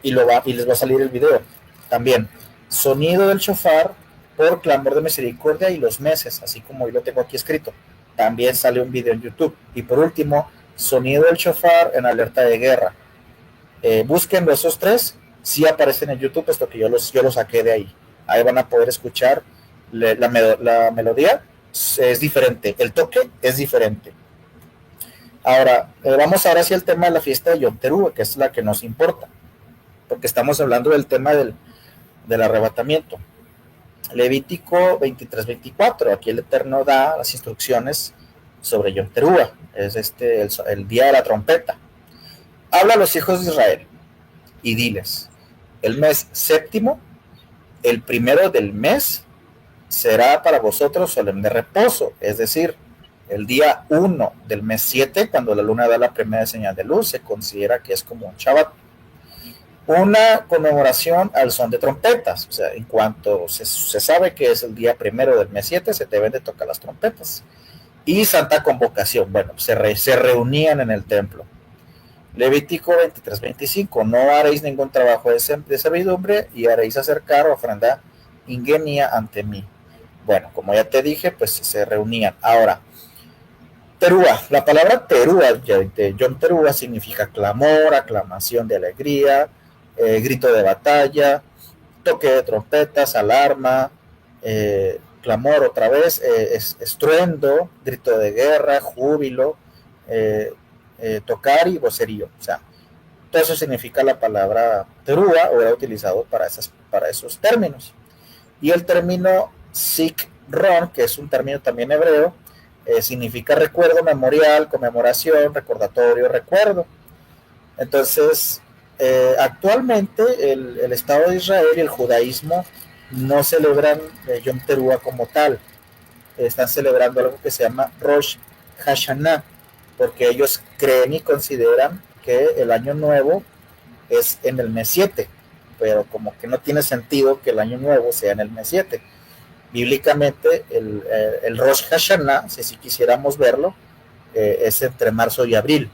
y les va a salir el video. También, sonido del shofar por clamor de misericordia y los meses, así como hoy lo tengo aquí escrito. También sale un video en YouTube. Y por último, sonido del shofar en alerta de guerra. Busquen esos 3, sí aparecen en YouTube, puesto que yo los saqué de ahí. Ahí van a poder escuchar la melodía, es diferente, el toque es diferente. Ahora, vamos ahora hacia el tema de la fiesta de Yom Teruah, que es la que nos importa, porque estamos hablando del tema del arrebatamiento. Levítico 23:24, aquí el Eterno da las instrucciones sobre Yom Teruah, es el día de la trompeta. Habla a los hijos de Israel y diles, el mes séptimo, el primero del mes, será para vosotros solemne reposo, es decir, el día 1 del mes 7, cuando la luna da la primera señal de luz, se considera que es como un Shabbat. Una conmemoración al son de trompetas, o sea, en cuanto se sabe que es el día primero del mes 7, se deben de tocar las trompetas. Y santa convocación, bueno, se reunían en el templo. Levítico 23:25, no haréis ningún trabajo de servidumbre y haréis acercar ofrenda ingenia ante mí. Bueno, como ya te dije, pues se reunían. Ahora, Teruah, la palabra Teruah de Yom Teruah significa clamor, aclamación de alegría, grito de batalla, toque de trompetas, alarma, clamor otra vez, estruendo, grito de guerra, júbilo, tocar y vocerío. O sea, todo eso significa la palabra Teruah, o era utilizado para esos términos. Y el término Zikron, que es un término también hebreo, significa recuerdo, memorial, conmemoración, recordatorio, recuerdo. Entonces, Actualmente el Estado de Israel y el judaísmo no celebran Yom Teruah como tal. Están celebrando algo que se llama Rosh Hashanah, porque ellos creen y consideran que el año nuevo es en el mes 7, pero como que no tiene sentido que el año nuevo sea en el mes 7. Bíblicamente el Rosh Hashanah, si quisiéramos verlo, es entre marzo y abril,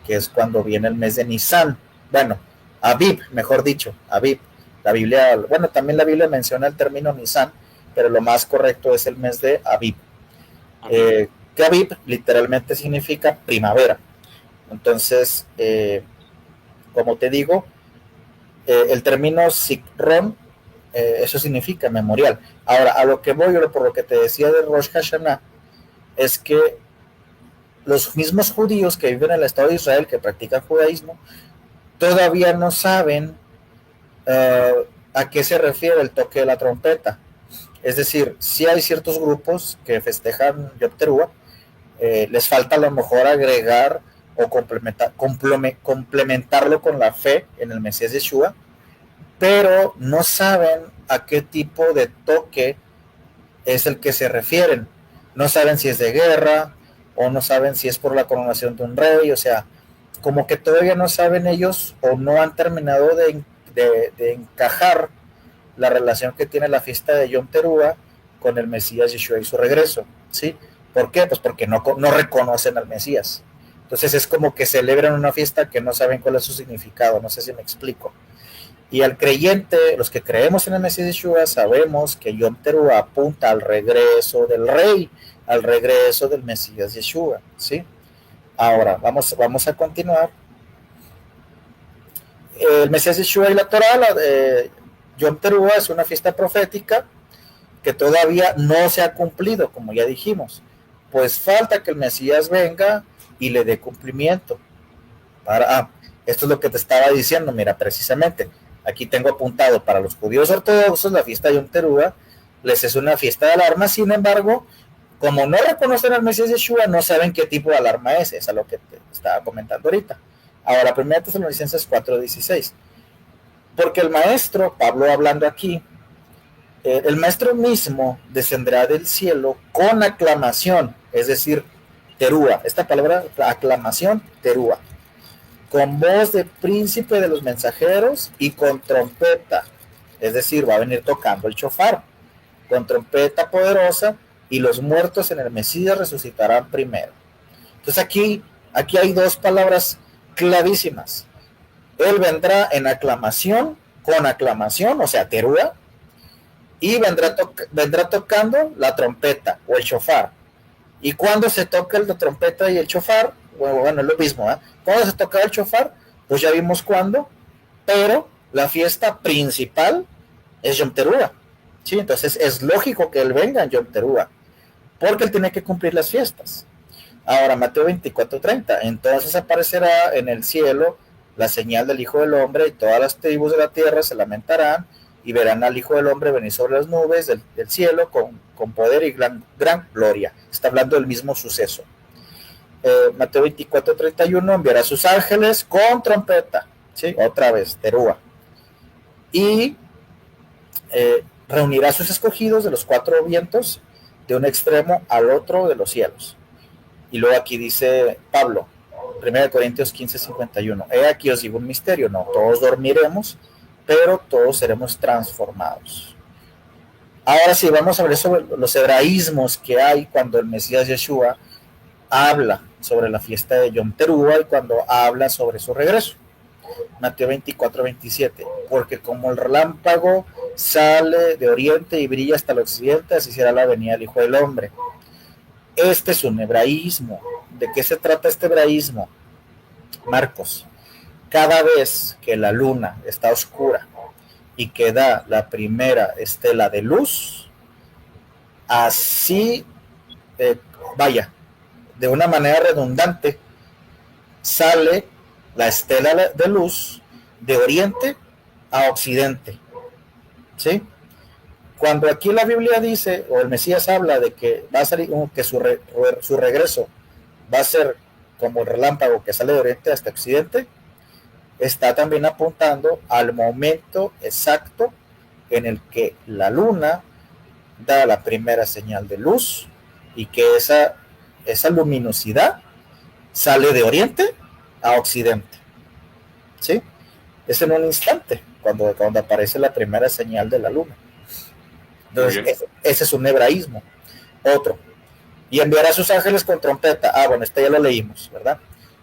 que es cuando viene el mes de Nisan. Bueno, Aviv, mejor dicho, Aviv. La Biblia, bueno, también la Biblia menciona el término Nisan, pero lo más correcto es el mes de Aviv. Que Aviv literalmente significa primavera. Entonces, como te digo, el término Zikron, eso significa memorial. Ahora, a lo que voy, o por lo que te decía de Rosh Hashanah, es que los mismos judíos que viven en el Estado de Israel, que practican judaísmo, todavía no saben a qué se refiere el toque de la trompeta. Es decir, sí hay ciertos grupos que festejan Yom Teruah, les falta a lo mejor agregar o complementarlo con la fe en el Mesías Yeshua, pero no saben a qué tipo de toque es el que se refieren. No saben si es de guerra o no saben si es por la coronación de un rey, o sea, como que todavía no saben ellos o no han terminado de encajar la relación que tiene la fiesta de Yom Teruah con el Mesías Yeshua y su regreso, ¿sí? ¿Por qué? Pues porque no reconocen al Mesías. Entonces es como que celebran una fiesta que no saben cuál es su significado, no sé si me explico. Y al creyente, los que creemos en el Mesías Yeshua, sabemos que Yom Teruah apunta al regreso del Rey, al regreso del Mesías Yeshua, ¿sí? Ahora, vamos a continuar. El Mesías Yeshua y la Torah, Yom Teruah es una fiesta profética que todavía no se ha cumplido, como ya dijimos. Pues falta que el Mesías venga y le dé cumplimiento. Esto es lo que te estaba diciendo, mira, precisamente. Aquí tengo apuntado para los judíos ortodoxos la fiesta de Yom Teruah les es una fiesta de alarma, sin embargo, como no reconocen al Mesías Yeshua, no saben qué tipo de alarma es lo que te estaba comentando ahorita. Ahora, 1 Tesalonicenses 4:16. Porque el maestro, Pablo hablando aquí, el maestro mismo descenderá del cielo con aclamación, es decir, Teruah. Esta palabra, aclamación, Teruah. Con voz de príncipe de los mensajeros y con trompeta, es decir, va a venir tocando el shofar, con trompeta poderosa, y los muertos en el Mesías resucitarán primero. Entonces aquí hay dos palabras clavísimas. Él vendrá en aclamación, con aclamación, o sea, Teruah, y vendrá tocando la trompeta o el shofar. Y cuando se toca la trompeta y el shofar, bueno, es lo mismo, ¿eh? Cuando se toca el shofar, pues ya vimos cuándo, pero la fiesta principal es Yom Teruah, ¿sí? Entonces es lógico que él venga en Yom Teruah, porque él tiene que cumplir las fiestas. Ahora, Mateo 24:30, entonces aparecerá en el cielo la señal del Hijo del Hombre, y todas las tribus de la tierra se lamentarán, y verán al Hijo del Hombre venir sobre las nubes del cielo con poder y gran gloria. Está hablando del mismo suceso. Mateo 24:31, enviará a sus ángeles con trompeta, ¿sí? Otra vez, Teruah. Y reunirá a sus escogidos de los cuatro vientos, de un extremo al otro de los cielos. Y luego aquí dice Pablo, 1 Corintios 15:51, he aquí os digo un misterio, no todos dormiremos, pero todos seremos transformados. Ahora sí, vamos a ver sobre los hebraísmos que hay cuando el Mesías Yeshua habla sobre la fiesta de Yom Teruah y cuando habla sobre su regreso. Mateo 24:27, porque como el relámpago sale de oriente y brilla hasta el occidente, así será la venida del Hijo del Hombre. Este es un hebraísmo. ¿De qué se trata este hebraísmo? Marcos, cada vez que la luna está oscura y que da la primera estela de luz, así, de una manera redundante, sale la estela de luz de oriente a occidente, ¿sí? Cuando aquí la Biblia dice, o el Mesías habla de que va a salir, que su regreso va a ser como el relámpago que sale de oriente hasta occidente, está también apuntando al momento exacto en el que la luna da la primera señal de luz y que esa luminosidad sale de oriente a occidente, ¿sí? Es en un instante cuando aparece la primera señal de la luna. Entonces, ese es un hebraísmo. Otro, y enviará a sus ángeles con trompeta. Bueno, este ya lo leímos, ¿verdad?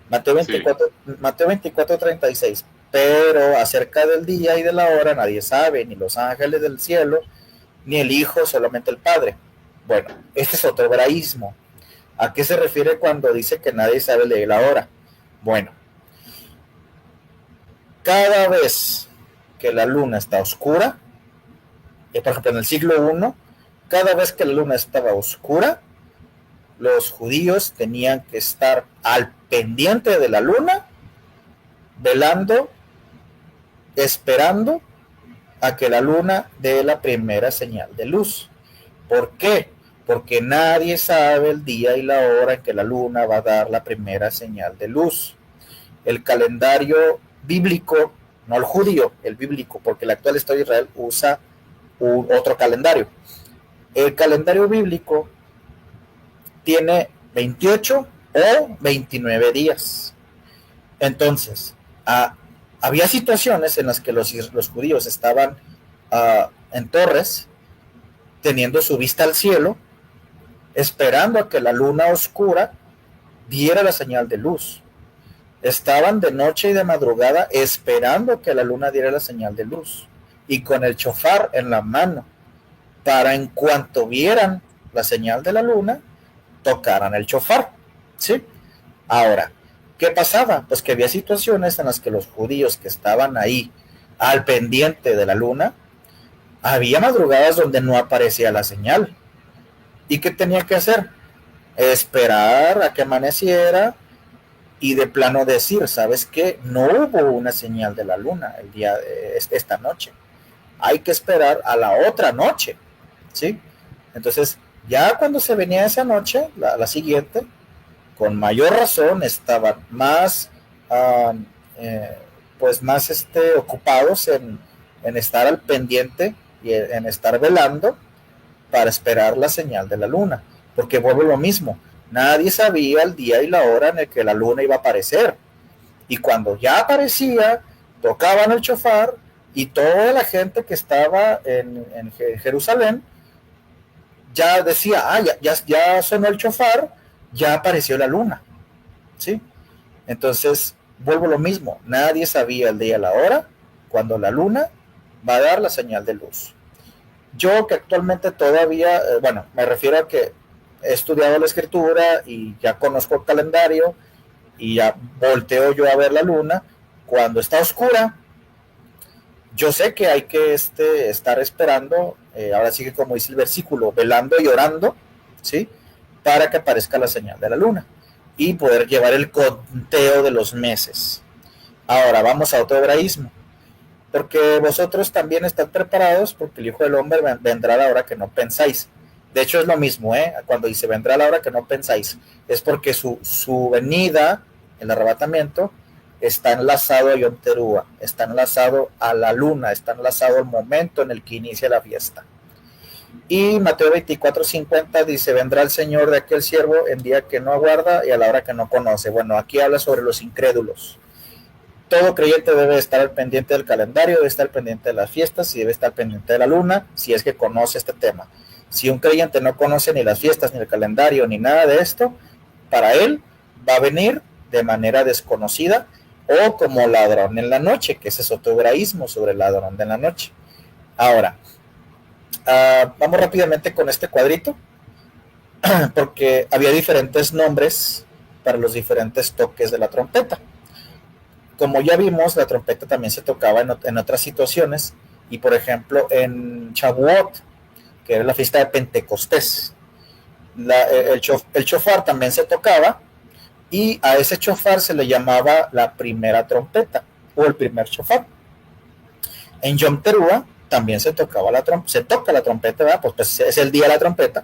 Mateo 24, sí. Mateo 24:36. Pero acerca del día y de la hora nadie sabe, ni los ángeles del cielo, ni el Hijo, solamente el Padre. Bueno, este es otro hebraísmo. ¿A qué se refiere cuando dice que nadie sabe leer la hora? Bueno, cada vez que la luna está oscura, por ejemplo en el siglo I, cada vez que la luna estaba oscura, los judíos tenían que estar al pendiente de la luna, velando, esperando a que la luna dé la primera señal de luz. ¿Por qué? Porque nadie sabe el día y la hora en que la luna va a dar la primera señal de luz. El calendario bíblico, no el judío, el bíblico, porque el actual Estado de Israel usa otro calendario. El calendario bíblico tiene 28 o 29 días. Entonces, había situaciones en las que los judíos estaban en torres, teniendo su vista al cielo, esperando a que la luna oscura diera la señal de luz. Estaban de noche y de madrugada esperando a que la luna diera la señal de luz, y con el shofar en la mano, para en cuanto vieran la señal de la luna, tocaran el shofar, ¿sí? Ahora, ¿qué pasaba? Pues que había situaciones en las que los judíos que estaban ahí al pendiente de la luna, había madrugadas donde no aparecía la señal. ¿Y qué tenía que hacer? Esperar a que amaneciera y de plano decir, ¿sabes qué? No hubo una señal de la luna esta noche. Hay que esperar a la otra noche, ¿sí? Entonces, ya cuando se venía esa noche, la siguiente, con mayor razón estaban más ocupados en estar al pendiente y en estar velando para esperar la señal de la luna, porque vuelve lo mismo, nadie sabía el día y la hora en el que la luna iba a aparecer, y cuando ya aparecía, tocaban el shofar, y toda la gente que estaba en Jerusalén ya decía, ya sonó el shofar, ya apareció la luna, ¿sí? Entonces, vuelvo lo mismo, nadie sabía el día y la hora cuando la luna va a dar la señal de luz. Yo que actualmente todavía, me refiero a que he estudiado la escritura y ya conozco el calendario y ya volteo yo a ver la luna, cuando está oscura, yo sé que hay que estar esperando, ahora sí que como dice el versículo, velando y orando, ¿sí? Para que aparezca la señal de la luna y poder llevar el conteo de los meses. Ahora vamos a otro hebraísmo, porque vosotros también están preparados, porque el Hijo del Hombre vendrá a la hora que no pensáis. De hecho es lo mismo, cuando dice vendrá a la hora que no pensáis, es porque su venida, el arrebatamiento, está enlazado a Yom Teruah, está enlazado a la luna, está enlazado al momento en el que inicia la fiesta. Y Mateo 24:50 dice, vendrá el Señor de aquel siervo en día que no aguarda y a la hora que no conoce. Bueno, aquí habla sobre los incrédulos. Todo creyente debe estar al pendiente del calendario, debe estar al pendiente de las fiestas y debe estar pendiente de la luna, si es que conoce este tema. Si un creyente no conoce ni las fiestas, ni el calendario, ni nada de esto, para él va a venir de manera desconocida o como ladrón en la noche, que ese es otro hebraísmo sobre el ladrón de la noche. Ahora, vamos rápidamente con este cuadrito, porque había diferentes nombres para los diferentes toques de la trompeta. Como ya vimos, la trompeta también se tocaba en otras situaciones, y por ejemplo en Shavuot, que era la fiesta de Pentecostés, el shofar también se tocaba, y a ese shofar se le llamaba la primera trompeta, o el primer shofar. En Yom Teruah también se toca la trompeta, ¿verdad? Pues es el día de la trompeta,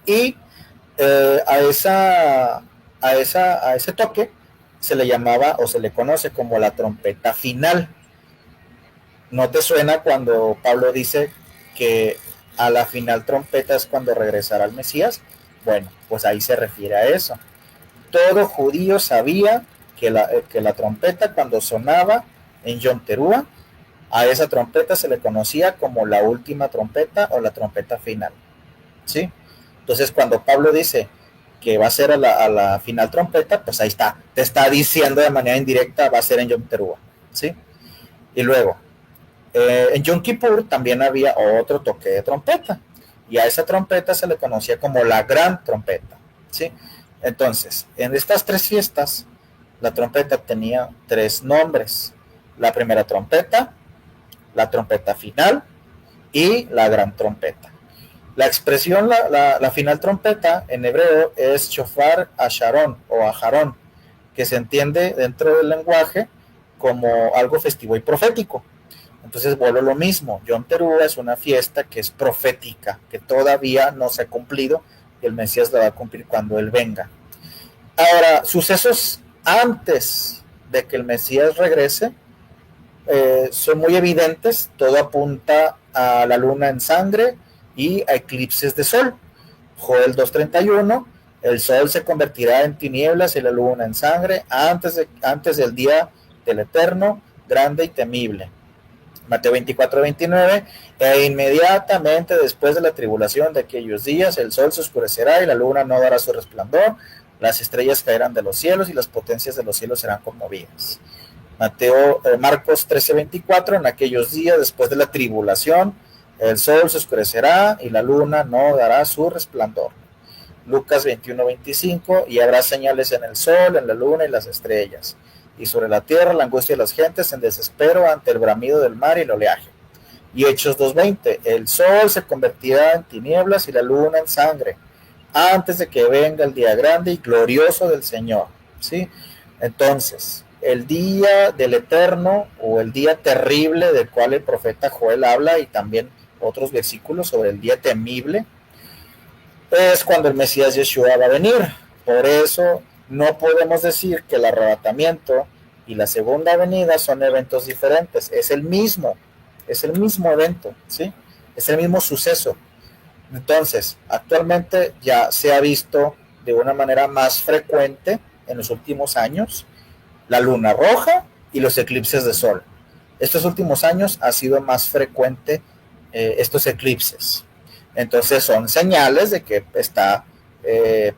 y a ese toque se le llamaba o se le conoce como la trompeta final. ¿No te suena cuando Pablo dice que a la final trompeta es cuando regresará el Mesías? Bueno, pues ahí se refiere a eso. Todo judío sabía que la trompeta cuando sonaba en Yom Teruah, a esa trompeta se le conocía como la última trompeta o la trompeta final, ¿sí? Entonces cuando Pablo dice que va a ser a la final trompeta, pues ahí está, te está diciendo de manera indirecta va a ser en Yom Teruah, ¿sí? Y luego, en Yom Kippur también había otro toque de trompeta, y a esa trompeta se le conocía como la gran trompeta, ¿sí? Entonces, en estas tres fiestas, la trompeta tenía tres nombres: la primera trompeta, la trompeta final y la gran trompeta. La expresión la final trompeta en hebreo es shofar asharon o ajarón, que se entiende dentro del lenguaje como algo festivo y profético. Entonces vuelvo lo mismo, Yom Teruah es una fiesta que es profética, que todavía no se ha cumplido y el Mesías la va a cumplir cuando Él venga. Ahora, sucesos antes de que el Mesías regrese son muy evidentes, todo apunta a la luna en sangre y a eclipses de sol. Joel 2:31, el sol se convertirá en tinieblas y la luna en sangre antes del día del Eterno, grande y temible. Mateo 24:29, e inmediatamente después de la tribulación de aquellos días, el sol se oscurecerá y la luna no dará su resplandor, las estrellas caerán de los cielos y las potencias de los cielos serán conmovidas. Marcos 13:24, en aquellos días después de la tribulación, el sol se oscurecerá y la luna no dará su resplandor. Lucas 21:25, y habrá señales en el sol, en la luna y las estrellas, y sobre la tierra la angustia de las gentes en desespero ante el bramido del mar y el oleaje. Y Hechos 2:20, el sol se convertirá en tinieblas y la luna en sangre, antes de que venga el día grande y glorioso del Señor, ¿sí? Entonces, el día del Eterno o el día terrible del cual el profeta Joel habla, y también otros versículos sobre el día temible, es cuando el Mesías Yeshua va a venir. Por eso no podemos decir que el arrebatamiento y la segunda venida son eventos diferentes. Es el mismo evento, ¿sí? Es el mismo suceso. Entonces, actualmente ya se ha visto de una manera más frecuente en los últimos años la luna roja y los eclipses de sol. Estos últimos años ha sido más frecuente estos eclipses. Entonces son señales de que está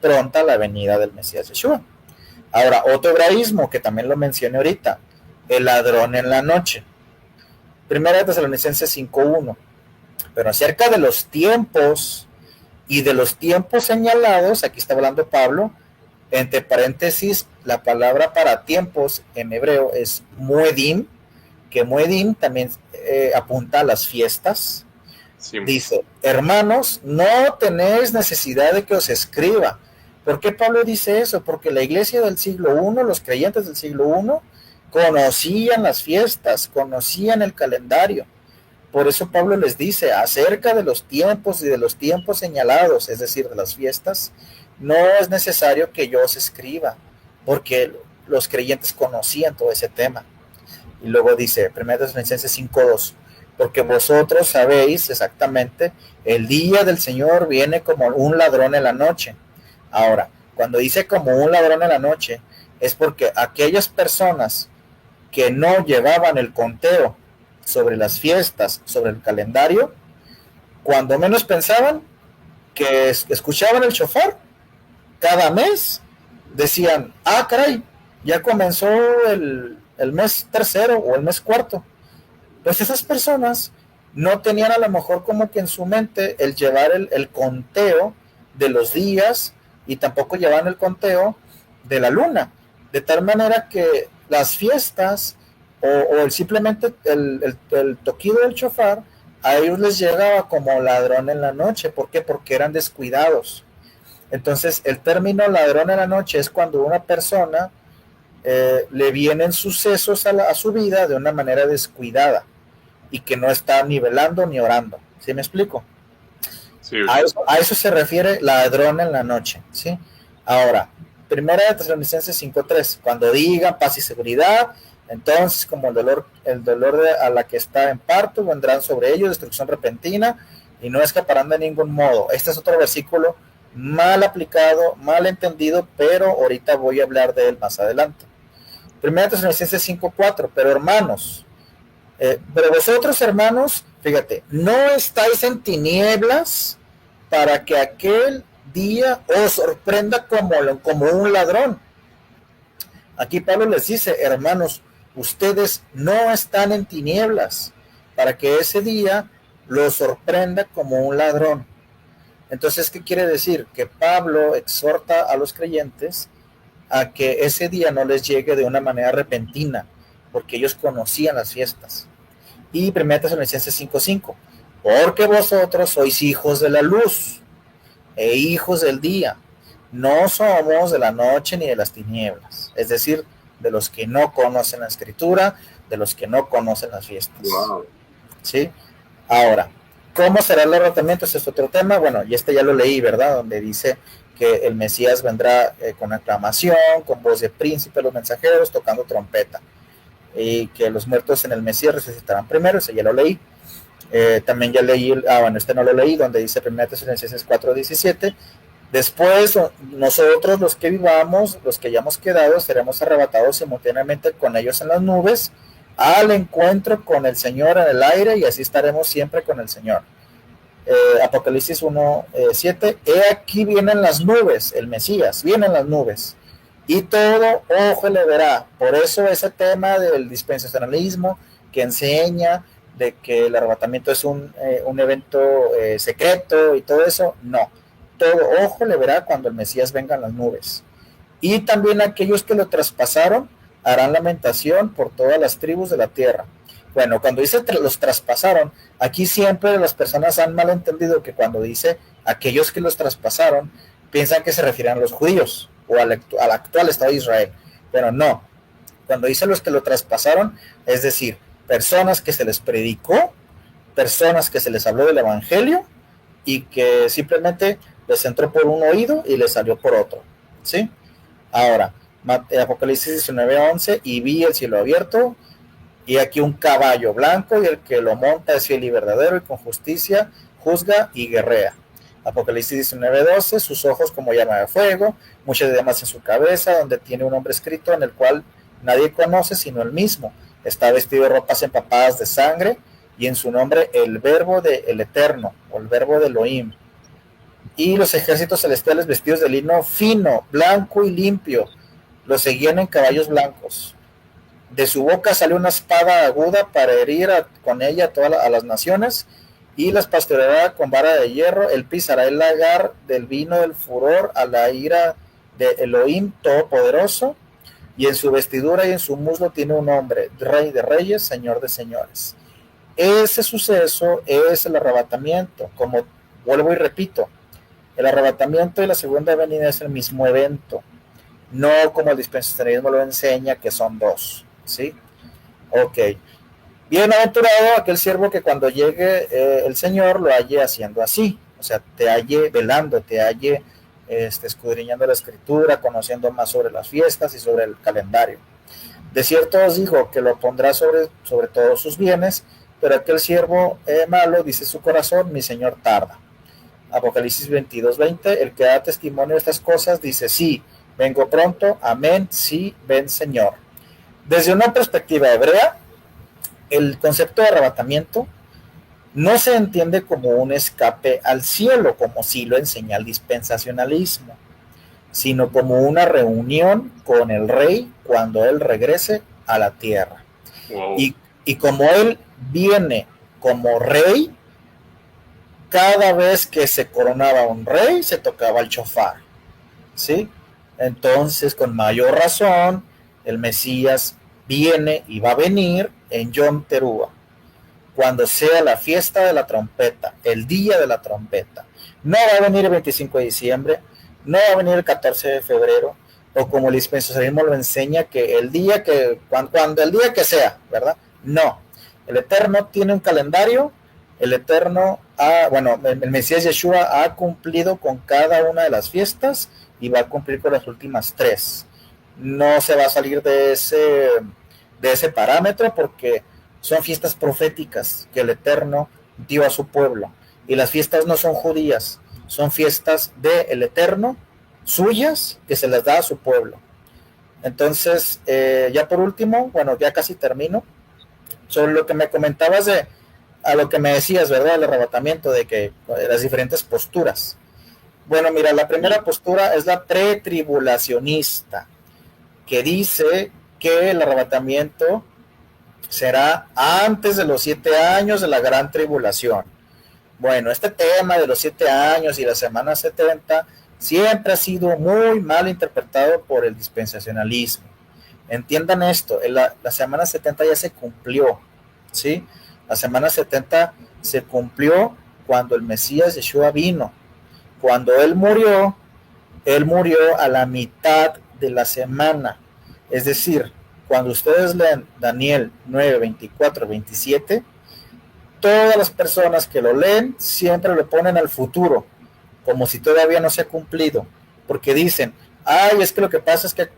pronta la venida del Mesías Yeshua. Ahora, otro hebraísmo que también lo mencioné ahorita, el ladrón en la noche. Primera de Tesalonicenses 5:1. Pero acerca de los tiempos y de los tiempos señalados, aquí está hablando Pablo, entre paréntesis, la palabra para tiempos en hebreo es muedim, que muedim también apunta a las fiestas. Sí. Dice, hermanos, no tenéis necesidad de que os escriba. ¿Por qué Pablo dice eso? Porque la iglesia del siglo I, los creyentes del siglo I, conocían las fiestas, conocían el calendario. Por eso Pablo les dice, acerca de los tiempos y de los tiempos señalados, es decir, de las fiestas, no es necesario que yo os escriba, porque los creyentes conocían todo ese tema. Y luego dice, 1 Tesalonicenses 5:2, porque vosotros sabéis exactamente, el día del Señor viene como un ladrón en la noche. Ahora, cuando dice como un ladrón en la noche, es porque aquellas personas que no llevaban el conteo sobre las fiestas, sobre el calendario, cuando menos pensaban que escuchaban el shofar, cada mes decían, caray, ya comenzó el mes tercero o el mes cuarto. Pues esas personas no tenían a lo mejor como que en su mente el llevar el conteo de los días y tampoco llevaban el conteo de la luna, de tal manera que las fiestas o simplemente el toquido del shofar a ellos les llegaba como ladrón en la noche. ¿Por qué? Porque eran descuidados. Entonces el término ladrón en la noche es cuando una persona le vienen sucesos a su vida de una manera descuidada y que no está ni velando ni orando. ¿Sí me explico? Sí. A eso se refiere ladrón en la noche, ¿sí? Ahora, Primera de Tesalonicenses 5:3, cuando digan paz y seguridad, entonces como el dolor a la que está en parto, vendrán sobre ellos destrucción repentina y no escaparán de ningún modo. Este es otro versículo mal aplicado, mal entendido, pero ahorita voy a hablar de él más adelante. Primera de Tesalonicenses 5:4, pero hermanos, pero vosotros hermanos, fíjate, no estáis en tinieblas para que aquel día os sorprenda como un ladrón. Aquí Pablo les dice, hermanos, ustedes no están en tinieblas para que ese día los sorprenda como un ladrón. Entonces, ¿qué quiere decir? Que Pablo exhorta a los creyentes a que ese día no les llegue de una manera repentina, porque ellos conocían las fiestas. Y 1 Tesalonicenses 5:5, porque vosotros sois hijos de la luz e hijos del día, no somos de la noche ni de las tinieblas, es decir, de los que no conocen la escritura, de los que no conocen las fiestas. Wow. ¿Sí? Ahora, ¿cómo será el arrebatamiento? Ese es otro tema. Bueno, y ya lo leí, ¿verdad? Donde dice que el Mesías vendrá con aclamación, con voz de príncipe, los mensajeros, tocando trompeta, y que los muertos en el Mesías resucitarán primero. Ese ya lo leí. También ya leí, este no lo leí, donde dice 1 Tesalonicenses 4:17, después nosotros los que vivamos, los que hayamos quedado, seremos arrebatados simultáneamente con ellos en las nubes, al encuentro con el Señor en el aire, y así estaremos siempre con el Señor. Apocalipsis 1:7, he aquí vienen las nubes, el Mesías, vienen las nubes, y todo ojo le verá. Por eso ese tema del dispensacionalismo que enseña de que el arrebatamiento es un evento secreto y todo eso, no. Todo ojo le verá cuando el Mesías venga en las nubes. Y también aquellos que lo traspasaron harán lamentación por todas las tribus de la tierra. Bueno, cuando dice los traspasaron, aquí siempre las personas han malentendido que cuando dice aquellos que los traspasaron, piensan que se refieren a los judíos o al actual Estado de Israel, pero no. Cuando dice los que lo traspasaron, es decir, personas que se les predicó, personas que se les habló del evangelio y que simplemente les entró por un oído y les salió por otro, ¿sí? Ahora, Apocalipsis 19:11, y vi el cielo abierto, y aquí un caballo blanco, y el que lo monta es fiel y verdadero, y con justicia juzga y guerrea. Apocalipsis 19:12, sus ojos como llama de fuego, muchas diademas en su cabeza, donde tiene un nombre escrito en el cual nadie conoce sino él mismo. Está vestido de ropas empapadas de sangre, y en su nombre el verbo del Eterno, o el verbo de Elohim. Y los ejércitos celestiales vestidos de lino fino, blanco y limpio, los seguían en caballos blancos. De su boca salió una espada aguda para herir con ella a las naciones, y las pastoreará con vara de hierro. Él pisará el lagar del vino del furor a la ira de Elohim Todopoderoso, y en su vestidura y en su muslo tiene un nombre, Rey de Reyes, Señor de Señores. Ese suceso es el arrebatamiento. Como vuelvo y repito, el arrebatamiento y la segunda venida es el mismo evento, no como el dispensacionalismo lo enseña, que son dos, ¿sí? Ok. Bienaventurado aquel siervo que cuando llegue el Señor lo halle haciendo así, o sea, te halle velando, te halle escudriñando la escritura, conociendo más sobre las fiestas y sobre el calendario. De cierto os digo que lo pondrá sobre todos sus bienes, pero aquel siervo malo dice su corazón, mi Señor tarda. Apocalipsis 22:20, el que da testimonio de estas cosas dice, sí, vengo pronto, amén, sí, ven Señor. Desde una perspectiva hebrea, el concepto de arrebatamiento no se entiende como un escape al cielo, como sí lo enseña el dispensacionalismo, sino como una reunión con el rey cuando él regrese a la tierra. Wow. Y como él viene como rey, cada vez que se coronaba un rey, se tocaba el shofar, ¿sí? Entonces, con mayor razón, el Mesías viene y va a venir en Yom Teruah, cuando sea la fiesta de la trompeta, el día de la trompeta. No va a venir el 25 de diciembre, no va a venir el 14 de febrero, o como el dispensacionalismo lo enseña, que el día que, cuando el día que sea, ¿verdad? No. El Eterno tiene un calendario. El Eterno, el Mesías Yeshua ha cumplido con cada una de las fiestas y va a cumplir con las últimas 3. No se va a salir de ese parámetro porque son fiestas proféticas que el Eterno dio a su pueblo. Y las fiestas no son judías, son fiestas del Eterno, suyas, que se las da a su pueblo. Entonces, ya por último, bueno, ya casi termino, sobre lo que me comentabas a lo que me decías, ¿verdad? El arrebatamiento, de que las diferentes posturas. Bueno, mira, la primera postura es la pretribulacionista, que dice que el arrebatamiento será antes de los 7 años de la gran tribulación. Bueno, este tema de los 7 años y la semana 70 siempre ha sido muy mal interpretado por el dispensacionalismo. Entiendan esto, la semana 70 ya se cumplió, ¿sí? La semana 70 se cumplió cuando el Mesías Yeshua vino. Cuando él murió a la mitad de la semana. Es decir, cuando ustedes leen Daniel 9, 24, 27, todas las personas que lo leen siempre lo ponen al futuro, como si todavía no se ha cumplido, porque dicen, ay, es que lo que pasa es que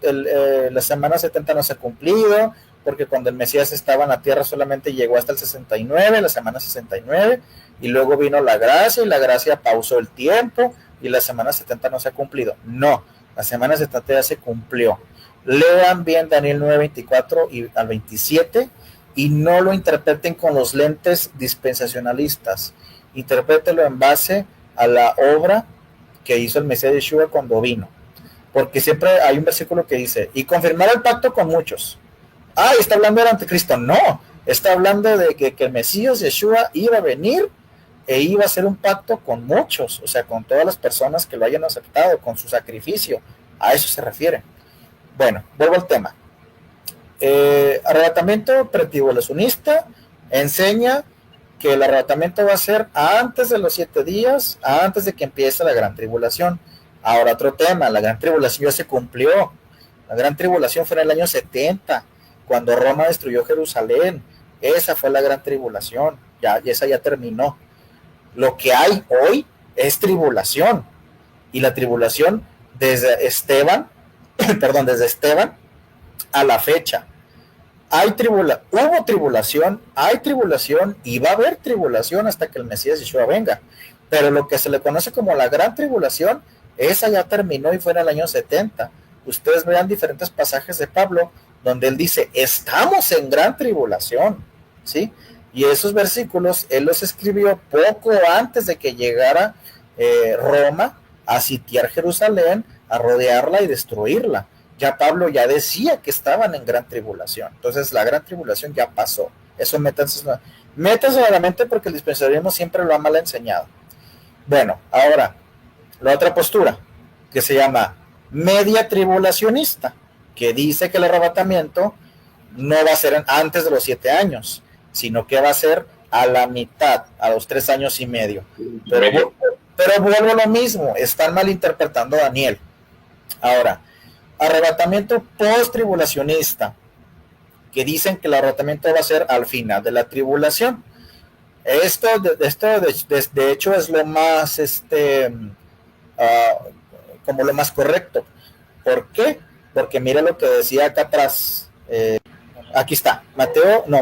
la semana 70 no se ha cumplido, porque cuando el Mesías estaba en la tierra solamente llegó hasta el 69, la semana 69, y luego vino la gracia, y la gracia pausó el tiempo, y la semana 70 no se ha cumplido. No, la semana 70 ya se cumplió. Lean bien Daniel 9, 24 y al 27, y no lo interpreten con los lentes dispensacionalistas. Interprételo en base a la obra que hizo el Mesías Yeshua cuando vino. Porque siempre hay un versículo que dice, y confirmar el pacto con muchos. Ah, está hablando del anticristo. No, está hablando de que el Mesías Yeshua iba a venir e iba a hacer un pacto con muchos, o sea, con todas las personas que lo hayan aceptado, con su sacrificio. A eso se refiere. Bueno, vuelvo al tema. Arrebatamiento pretribulacionista enseña que el arrebatamiento va a ser antes de los 7 días, antes de que empiece la gran tribulación. Ahora otro tema, la gran tribulación ya se cumplió. La gran tribulación fue en el año 70, cuando Roma destruyó Jerusalén. Esa fue la gran tribulación, esa ya terminó. Lo que hay hoy es tribulación, y la tribulación desde Esteban a la fecha. Hubo tribulación, hay tribulación y va a haber tribulación hasta que el Mesías Yeshua venga. Pero lo que se le conoce como la gran tribulación, esa ya terminó y fue en el año 70. Ustedes vean diferentes pasajes de Pablo donde él dice, estamos en gran tribulación, ¿sí? Y esos versículos él los escribió poco antes de que llegara Roma a sitiar Jerusalén, a rodearla y destruirla. Ya Pablo ya decía que estaban en gran tribulación. Entonces la gran tribulación ya pasó. Eso métanse a la mente, porque el dispensacionalismo siempre lo ha mal enseñado. Bueno, ahora, la otra postura, que se llama media tribulacionista, que dice que el arrebatamiento no va a ser antes de los 7 años, sino que va a ser a la mitad, a los 3 años y medio. Pero vuelvo a lo mismo, están malinterpretando a Daniel. Ahora, arrebatamiento post-tribulacionista, que dicen que el arrebatamiento va a ser al final de la tribulación. Esto de hecho es lo más como lo más correcto. ¿Por qué? Porque mira lo que decía acá atrás. Aquí está,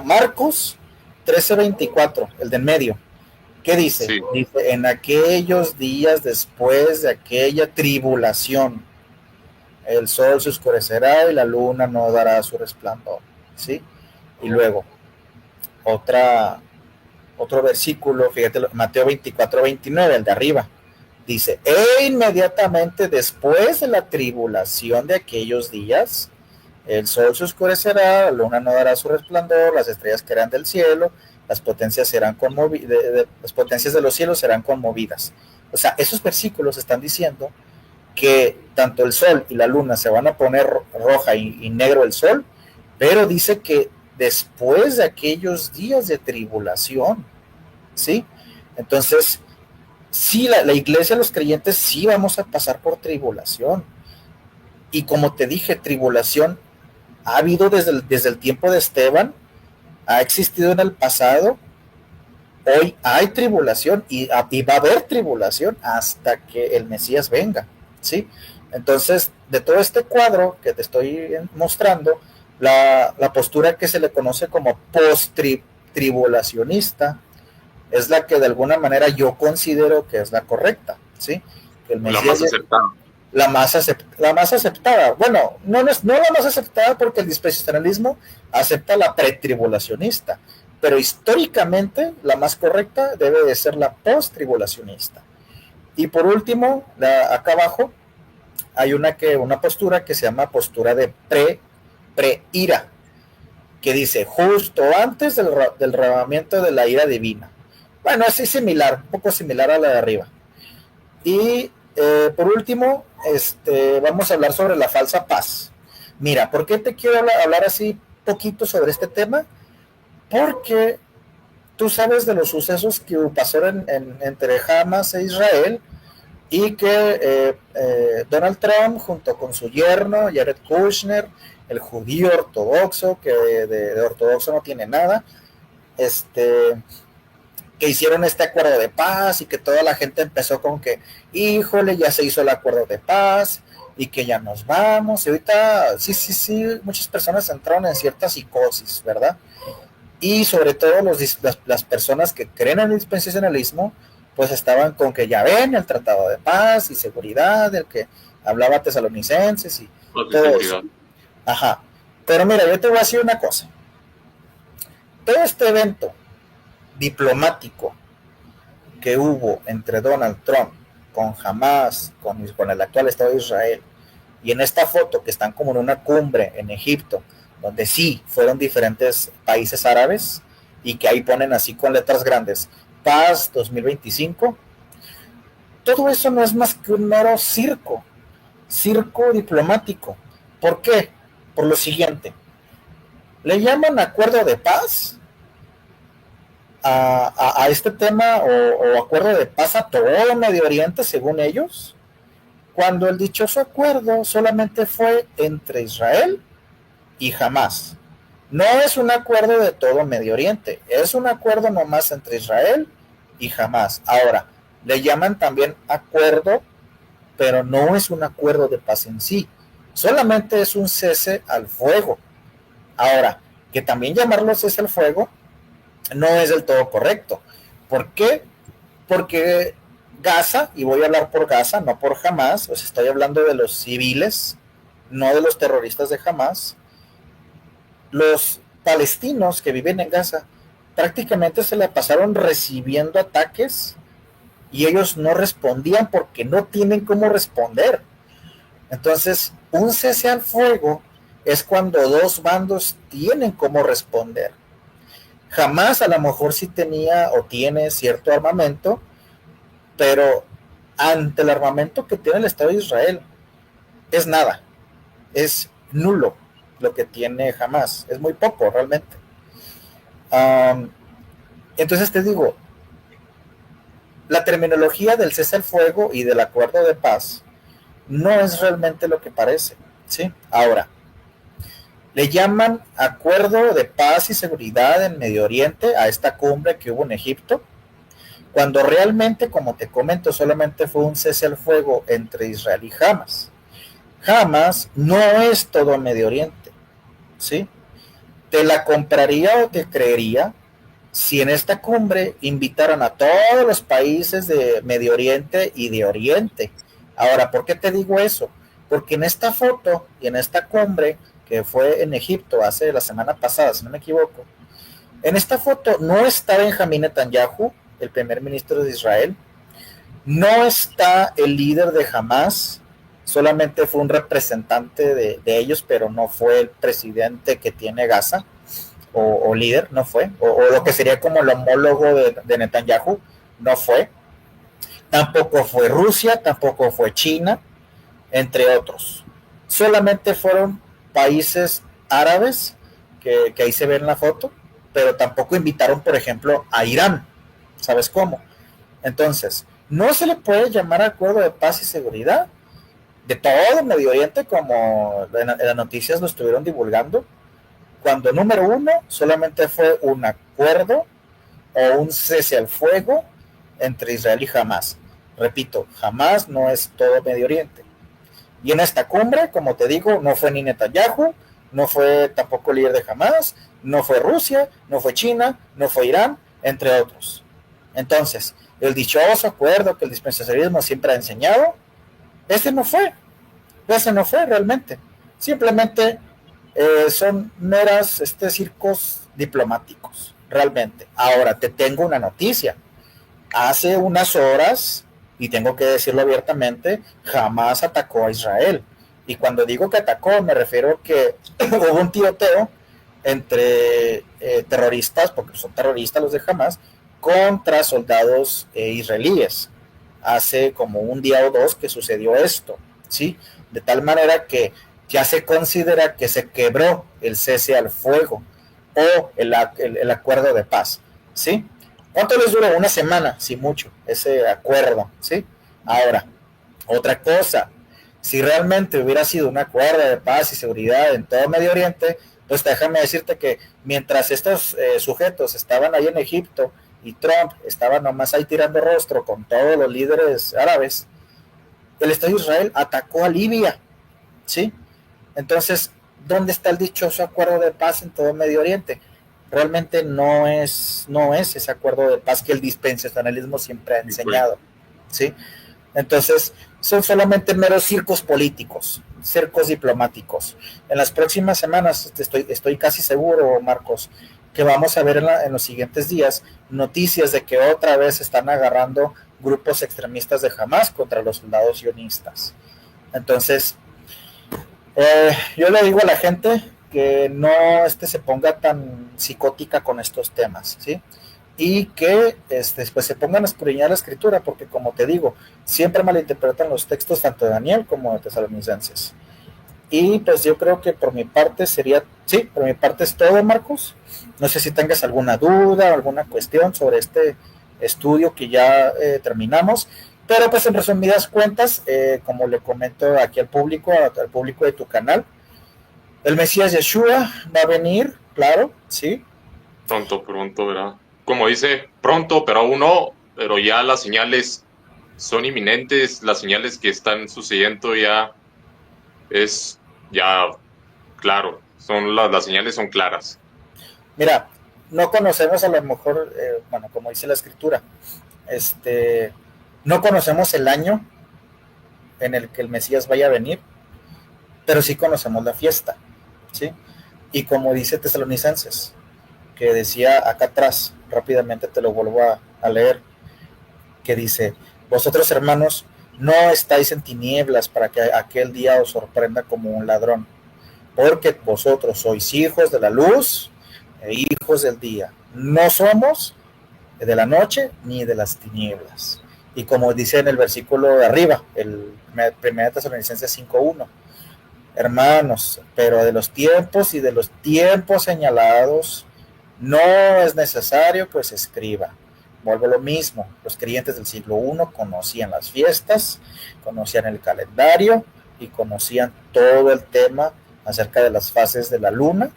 Marcos 13:24, el de en medio. ¿Qué dice? Sí. Dice, en aquellos días después de aquella tribulación, el sol se oscurecerá y la luna no dará su resplandor, ¿sí? Y luego, otro versículo, fíjate, Mateo 24:29, el de arriba, dice, inmediatamente después de la tribulación de aquellos días, el sol se oscurecerá, la luna no dará su resplandor, las estrellas caerán del cielo, las potencias las potencias de los cielos serán conmovidas. O sea, esos versículos están diciendo que tanto el sol y la luna se van a poner roja y negro el sol, pero dice que después de aquellos días de tribulación, ¿sí? Entonces, sí, la iglesia, los creyentes, sí vamos a pasar por tribulación. Y como te dije, tribulación ha habido desde el tiempo de Esteban, ha existido en el pasado, hoy hay tribulación y va a haber tribulación hasta que el Mesías venga, ¿sí? Entonces, de todo este cuadro que te estoy mostrando, la postura que se le conoce como post-tribulacionista es la que de alguna manera yo considero que es la correcta, ¿sí? Que el La Mesías más acertada. La más aceptada. Bueno, no la más aceptada porque el dispensacionalismo acepta la pretribulacionista, pero históricamente la más correcta debe de ser la post-tribulacionista. Y por último, acá abajo hay una postura que se llama postura de pre-ira, que dice justo antes del derramamiento de la ira divina. Bueno, así similar, un poco similar a la de arriba. Y por último, vamos a hablar sobre la falsa paz. Mira, ¿por qué te quiero hablar así poquito sobre este tema? Porque tú sabes de los sucesos que pasaron entre Hamas e Israel, y que Donald Trump, junto con su yerno, Jared Kushner, el judío ortodoxo, que de ortodoxo no tiene nada, que hicieron este acuerdo de paz y que toda la gente empezó con que, híjole, ya se hizo el acuerdo de paz y que ya nos vamos. Y ahorita, sí, muchas personas entraron en cierta psicosis, ¿verdad? Y sobre todo las personas que creen en el dispensacionalismo, pues estaban con que ya ven el tratado de paz y seguridad, del que hablaba Tesalonicenses y todo eso. Ajá. Pero mira, yo te voy a decir una cosa. Todo este evento diplomático que hubo entre Donald Trump con Hamas, con el actual Estado de Israel, y en esta foto que están como en una cumbre en Egipto, donde sí fueron diferentes países árabes y que ahí ponen así con letras grandes, Paz 2025, todo eso no es más que un mero circo diplomático. ¿Por qué? Por lo siguiente, le llaman acuerdo de paz a este tema o acuerdo de paz a todo Medio Oriente, según ellos, cuando el dichoso acuerdo solamente fue entre Israel y Hamas. No es un acuerdo de todo Medio Oriente, es un acuerdo nomás entre Israel y Hamas. Ahora, le llaman también acuerdo, pero no es un acuerdo de paz en sí, solamente es un cese al fuego. Ahora, que también llamarlo cese al fuego no es del todo correcto. ¿Por qué? Porque Gaza, y voy a hablar por Gaza, no por Hamas, pues estoy hablando de los civiles, no de los terroristas de Hamas. Los palestinos que viven en Gaza prácticamente se la pasaron recibiendo ataques y ellos no respondían porque no tienen cómo responder. Entonces, un cese al fuego es cuando dos bandos tienen cómo responder. Jamás a lo mejor sí tenía o tiene cierto armamento, pero ante el armamento que tiene el Estado de Israel es nada, es nulo lo que tiene Hamas, es muy poco realmente. Entonces te digo, la terminología del cese al fuego y del acuerdo de paz no es realmente lo que parece, ¿sí? Ahora, le llaman acuerdo de paz y seguridad en Medio Oriente a esta cumbre que hubo en Egipto, cuando realmente, como te comento, solamente fue un cese al fuego entre Israel y Hamas. Hamas no es todo Medio Oriente, ¿sí? Te la compraría o te creería si en esta cumbre invitaran a todos los países de Medio Oriente y de Oriente. Ahora, ¿por qué te digo eso? Porque en esta foto y en esta cumbre que fue en Egipto hace la semana pasada, si no me equivoco, en esta foto no está Benjamín Netanyahu, el primer ministro de Israel, no está el líder de Hamas, solamente fue un representante de ellos, pero no fue el presidente que tiene Gaza, o líder, no fue, o lo que sería como el homólogo de Netanyahu, no fue. Tampoco fue Rusia, tampoco fue China, entre otros. Solamente fueron países árabes, que ahí se ve en la foto, pero tampoco invitaron, por ejemplo, a Irán. ¿Sabes cómo? Entonces, no se le puede llamar acuerdo de paz y seguridad de todo el Medio Oriente, como en las noticias lo estuvieron divulgando, cuando número uno solamente fue un acuerdo o un cese al fuego entre Israel y Hamas. Repito, Hamas no es todo Medio Oriente. Y en esta cumbre, como te digo, no fue ni Netanyahu, no fue tampoco el líder de Hamas, no fue Rusia, no fue China, no fue Irán, entre otros. Entonces, el dichoso acuerdo que el dispensacionalismo siempre ha enseñado, ese no fue realmente. Simplemente son meras circos diplomáticos, realmente. Ahora, te tengo una noticia. Hace unas horas, y tengo que decirlo abiertamente, Hamas atacó a Israel. Y cuando digo que atacó, me refiero que hubo un tiroteo entre terroristas, porque son terroristas los de Hamas, contra soldados israelíes. Hace como un día o dos que sucedió esto, ¿sí? De tal manera que ya se considera que se quebró el cese al fuego o el acuerdo de paz, ¿sí? ¿Cuánto les duró? Una semana, si mucho, ese acuerdo, ¿sí? Ahora, otra cosa, si realmente hubiera sido un acuerdo de paz y seguridad en todo Medio Oriente, pues déjame decirte que mientras estos sujetos estaban ahí en Egipto y Trump estaba nomás ahí tirando rostro con todos los líderes árabes, el Estado de Israel atacó a Libia, ¿sí? Entonces, ¿dónde está el dichoso acuerdo de paz en todo Medio Oriente? Realmente no es ese acuerdo de paz que el dispensacionalismo siempre ha enseñado, ¿sí? Entonces, son solamente meros circos políticos, circos diplomáticos. En las próximas semanas, estoy casi seguro, Marcos, que vamos a ver en los siguientes días noticias de que otra vez están agarrando grupos extremistas de Hamas contra los soldados sionistas. Entonces, yo le digo a la gente que no se ponga tan psicótica con estos temas, ¿sí? Y que pues se pongan a escudriñar la escritura, porque como te digo, siempre malinterpretan los textos tanto de Daniel como de Tesalonicenses. Y pues yo creo que por mi parte por mi parte es todo, Marcos. No sé si tengas alguna duda o alguna cuestión sobre este estudio que ya terminamos, pero pues en resumidas cuentas, como le comento aquí al público de tu canal, el Mesías Yeshua va a venir, claro, ¿sí? Pronto, ¿verdad? Como dice, pronto, pero aún no, pero ya las señales son inminentes, las señales que están sucediendo ya claro, las señales son claras. Mira, no conocemos a lo mejor, como dice la escritura, no conocemos el año en el que el Mesías vaya a venir, pero sí conocemos la fiesta, ¿sí? Y como dice Tesalonicenses, que decía acá atrás, rápidamente te lo vuelvo a leer, que dice, vosotros hermanos, no estáis en tinieblas para que aquel día os sorprenda como un ladrón, porque vosotros sois hijos de la luz e hijos del día. No somos de la noche ni de las tinieblas. Y como dice en el versículo de arriba, el 1 Tesalonicenses 5:1, hermanos, pero de los tiempos y de los tiempos señalados no es necesario que se escriba. Vuelvo a lo mismo, los creyentes del siglo I conocían las fiestas, conocían el calendario y conocían todo el tema acerca de las fases de la luna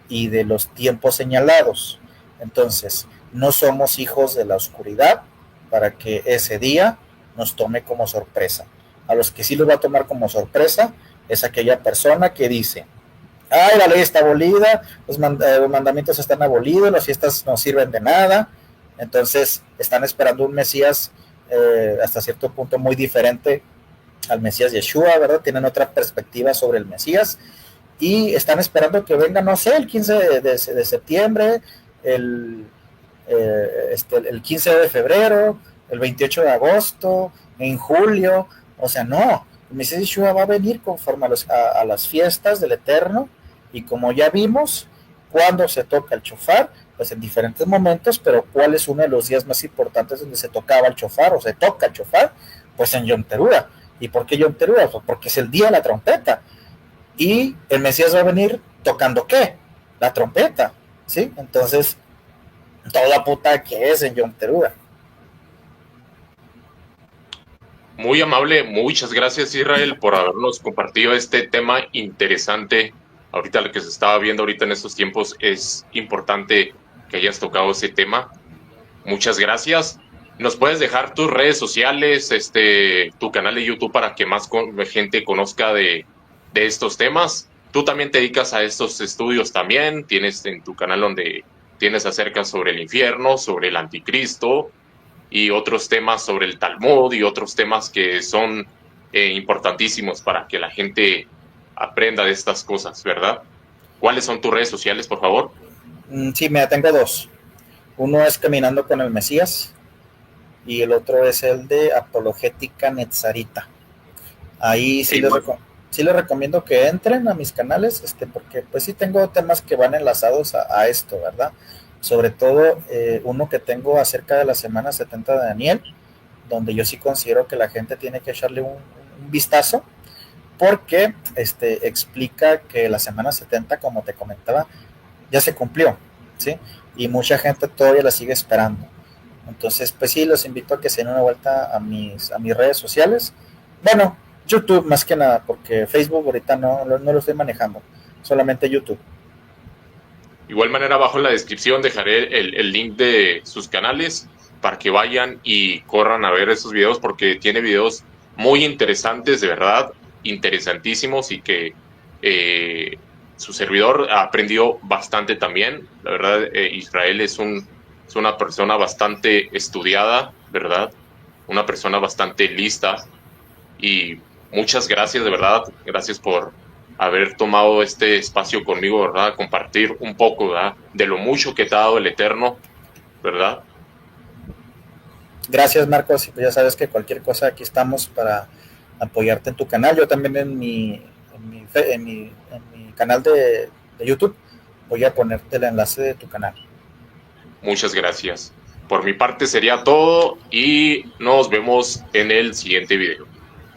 y de los tiempos señalados. Entonces, no somos hijos de la oscuridad para que ese día nos tome como sorpresa. A los que sí los va a tomar como sorpresa es aquella persona que dice, ay, la ley está abolida, los mandamientos están abolidos, las fiestas no sirven de nada. Entonces están esperando un Mesías hasta cierto punto muy diferente al Mesías Yeshua, ¿verdad? Tienen otra perspectiva sobre el Mesías y están esperando que venga, no sé, el 15 de septiembre, el 15 de febrero, el 28 de agosto, en julio. O sea, no, el Mesías Yeshua va a venir conforme a las fiestas del Eterno, y como ya vimos, cuando se toca el shofar, pues en diferentes momentos, pero ¿cuál es uno de los días más importantes donde se tocaba el shofar o se toca el shofar? Pues en Yom Teruah. ¿Y por qué Yom Teruah? Pues porque es el día de la trompeta. Y el Mesías va a venir tocando ¿qué? La trompeta, ¿sí? Entonces, toda puta que es en Yom Teruah. Muy amable, muchas gracias Israel por habernos compartido este tema interesante. Ahorita lo que se estaba viendo ahorita en estos tiempos es importante que hayas tocado ese tema. Muchas gracias. ¿Nos puedes dejar tus redes sociales, tu canal de YouTube para que más gente conozca de estos temas? Tú también te dedicas a estos estudios también, tienes en tu canal donde tienes acerca sobre el infierno, sobre el anticristo y otros temas sobre el Talmud y otros temas que son importantísimos para que la gente aprenda de estas cosas, ¿verdad? ¿Cuáles son tus redes sociales, por favor? Sí, mira, tengo dos. Uno es Caminando con el Mesías y el otro es el de Apologética Netzarita. Ahí sí les recomiendo que entren a mis canales, porque pues sí tengo temas que van enlazados a esto, ¿verdad? Sobre todo uno que tengo acerca de la semana 70 de Daniel, donde yo sí considero que la gente tiene que echarle un vistazo, porque explica que la semana 70, como te comentaba, ya se cumplió, ¿sí? Y mucha gente todavía la sigue esperando. Entonces, pues sí, los invito a que se den una vuelta a mis redes sociales. Bueno, YouTube más que nada, porque Facebook ahorita no lo estoy manejando, solamente YouTube. Igual manera, abajo en la descripción dejaré el link de sus canales para que vayan y corran a ver esos videos porque tiene videos muy interesantes, de verdad, interesantísimos y que su servidor aprendió bastante también. La verdad, Israel es una persona bastante estudiada, ¿verdad? Una persona bastante lista y muchas gracias, de verdad, gracias por haber tomado este espacio conmigo, ¿verdad? Compartir un poco, ¿verdad? De lo mucho que te ha dado el Eterno, ¿verdad? Gracias, Marcos. Ya sabes que cualquier cosa aquí estamos para apoyarte en tu canal. Yo también en mi canal de YouTube voy a ponerte el enlace de tu canal. Muchas gracias. Por mi parte sería todo y nos vemos en el siguiente video.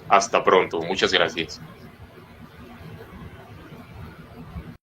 Hasta pronto. Muchas gracias.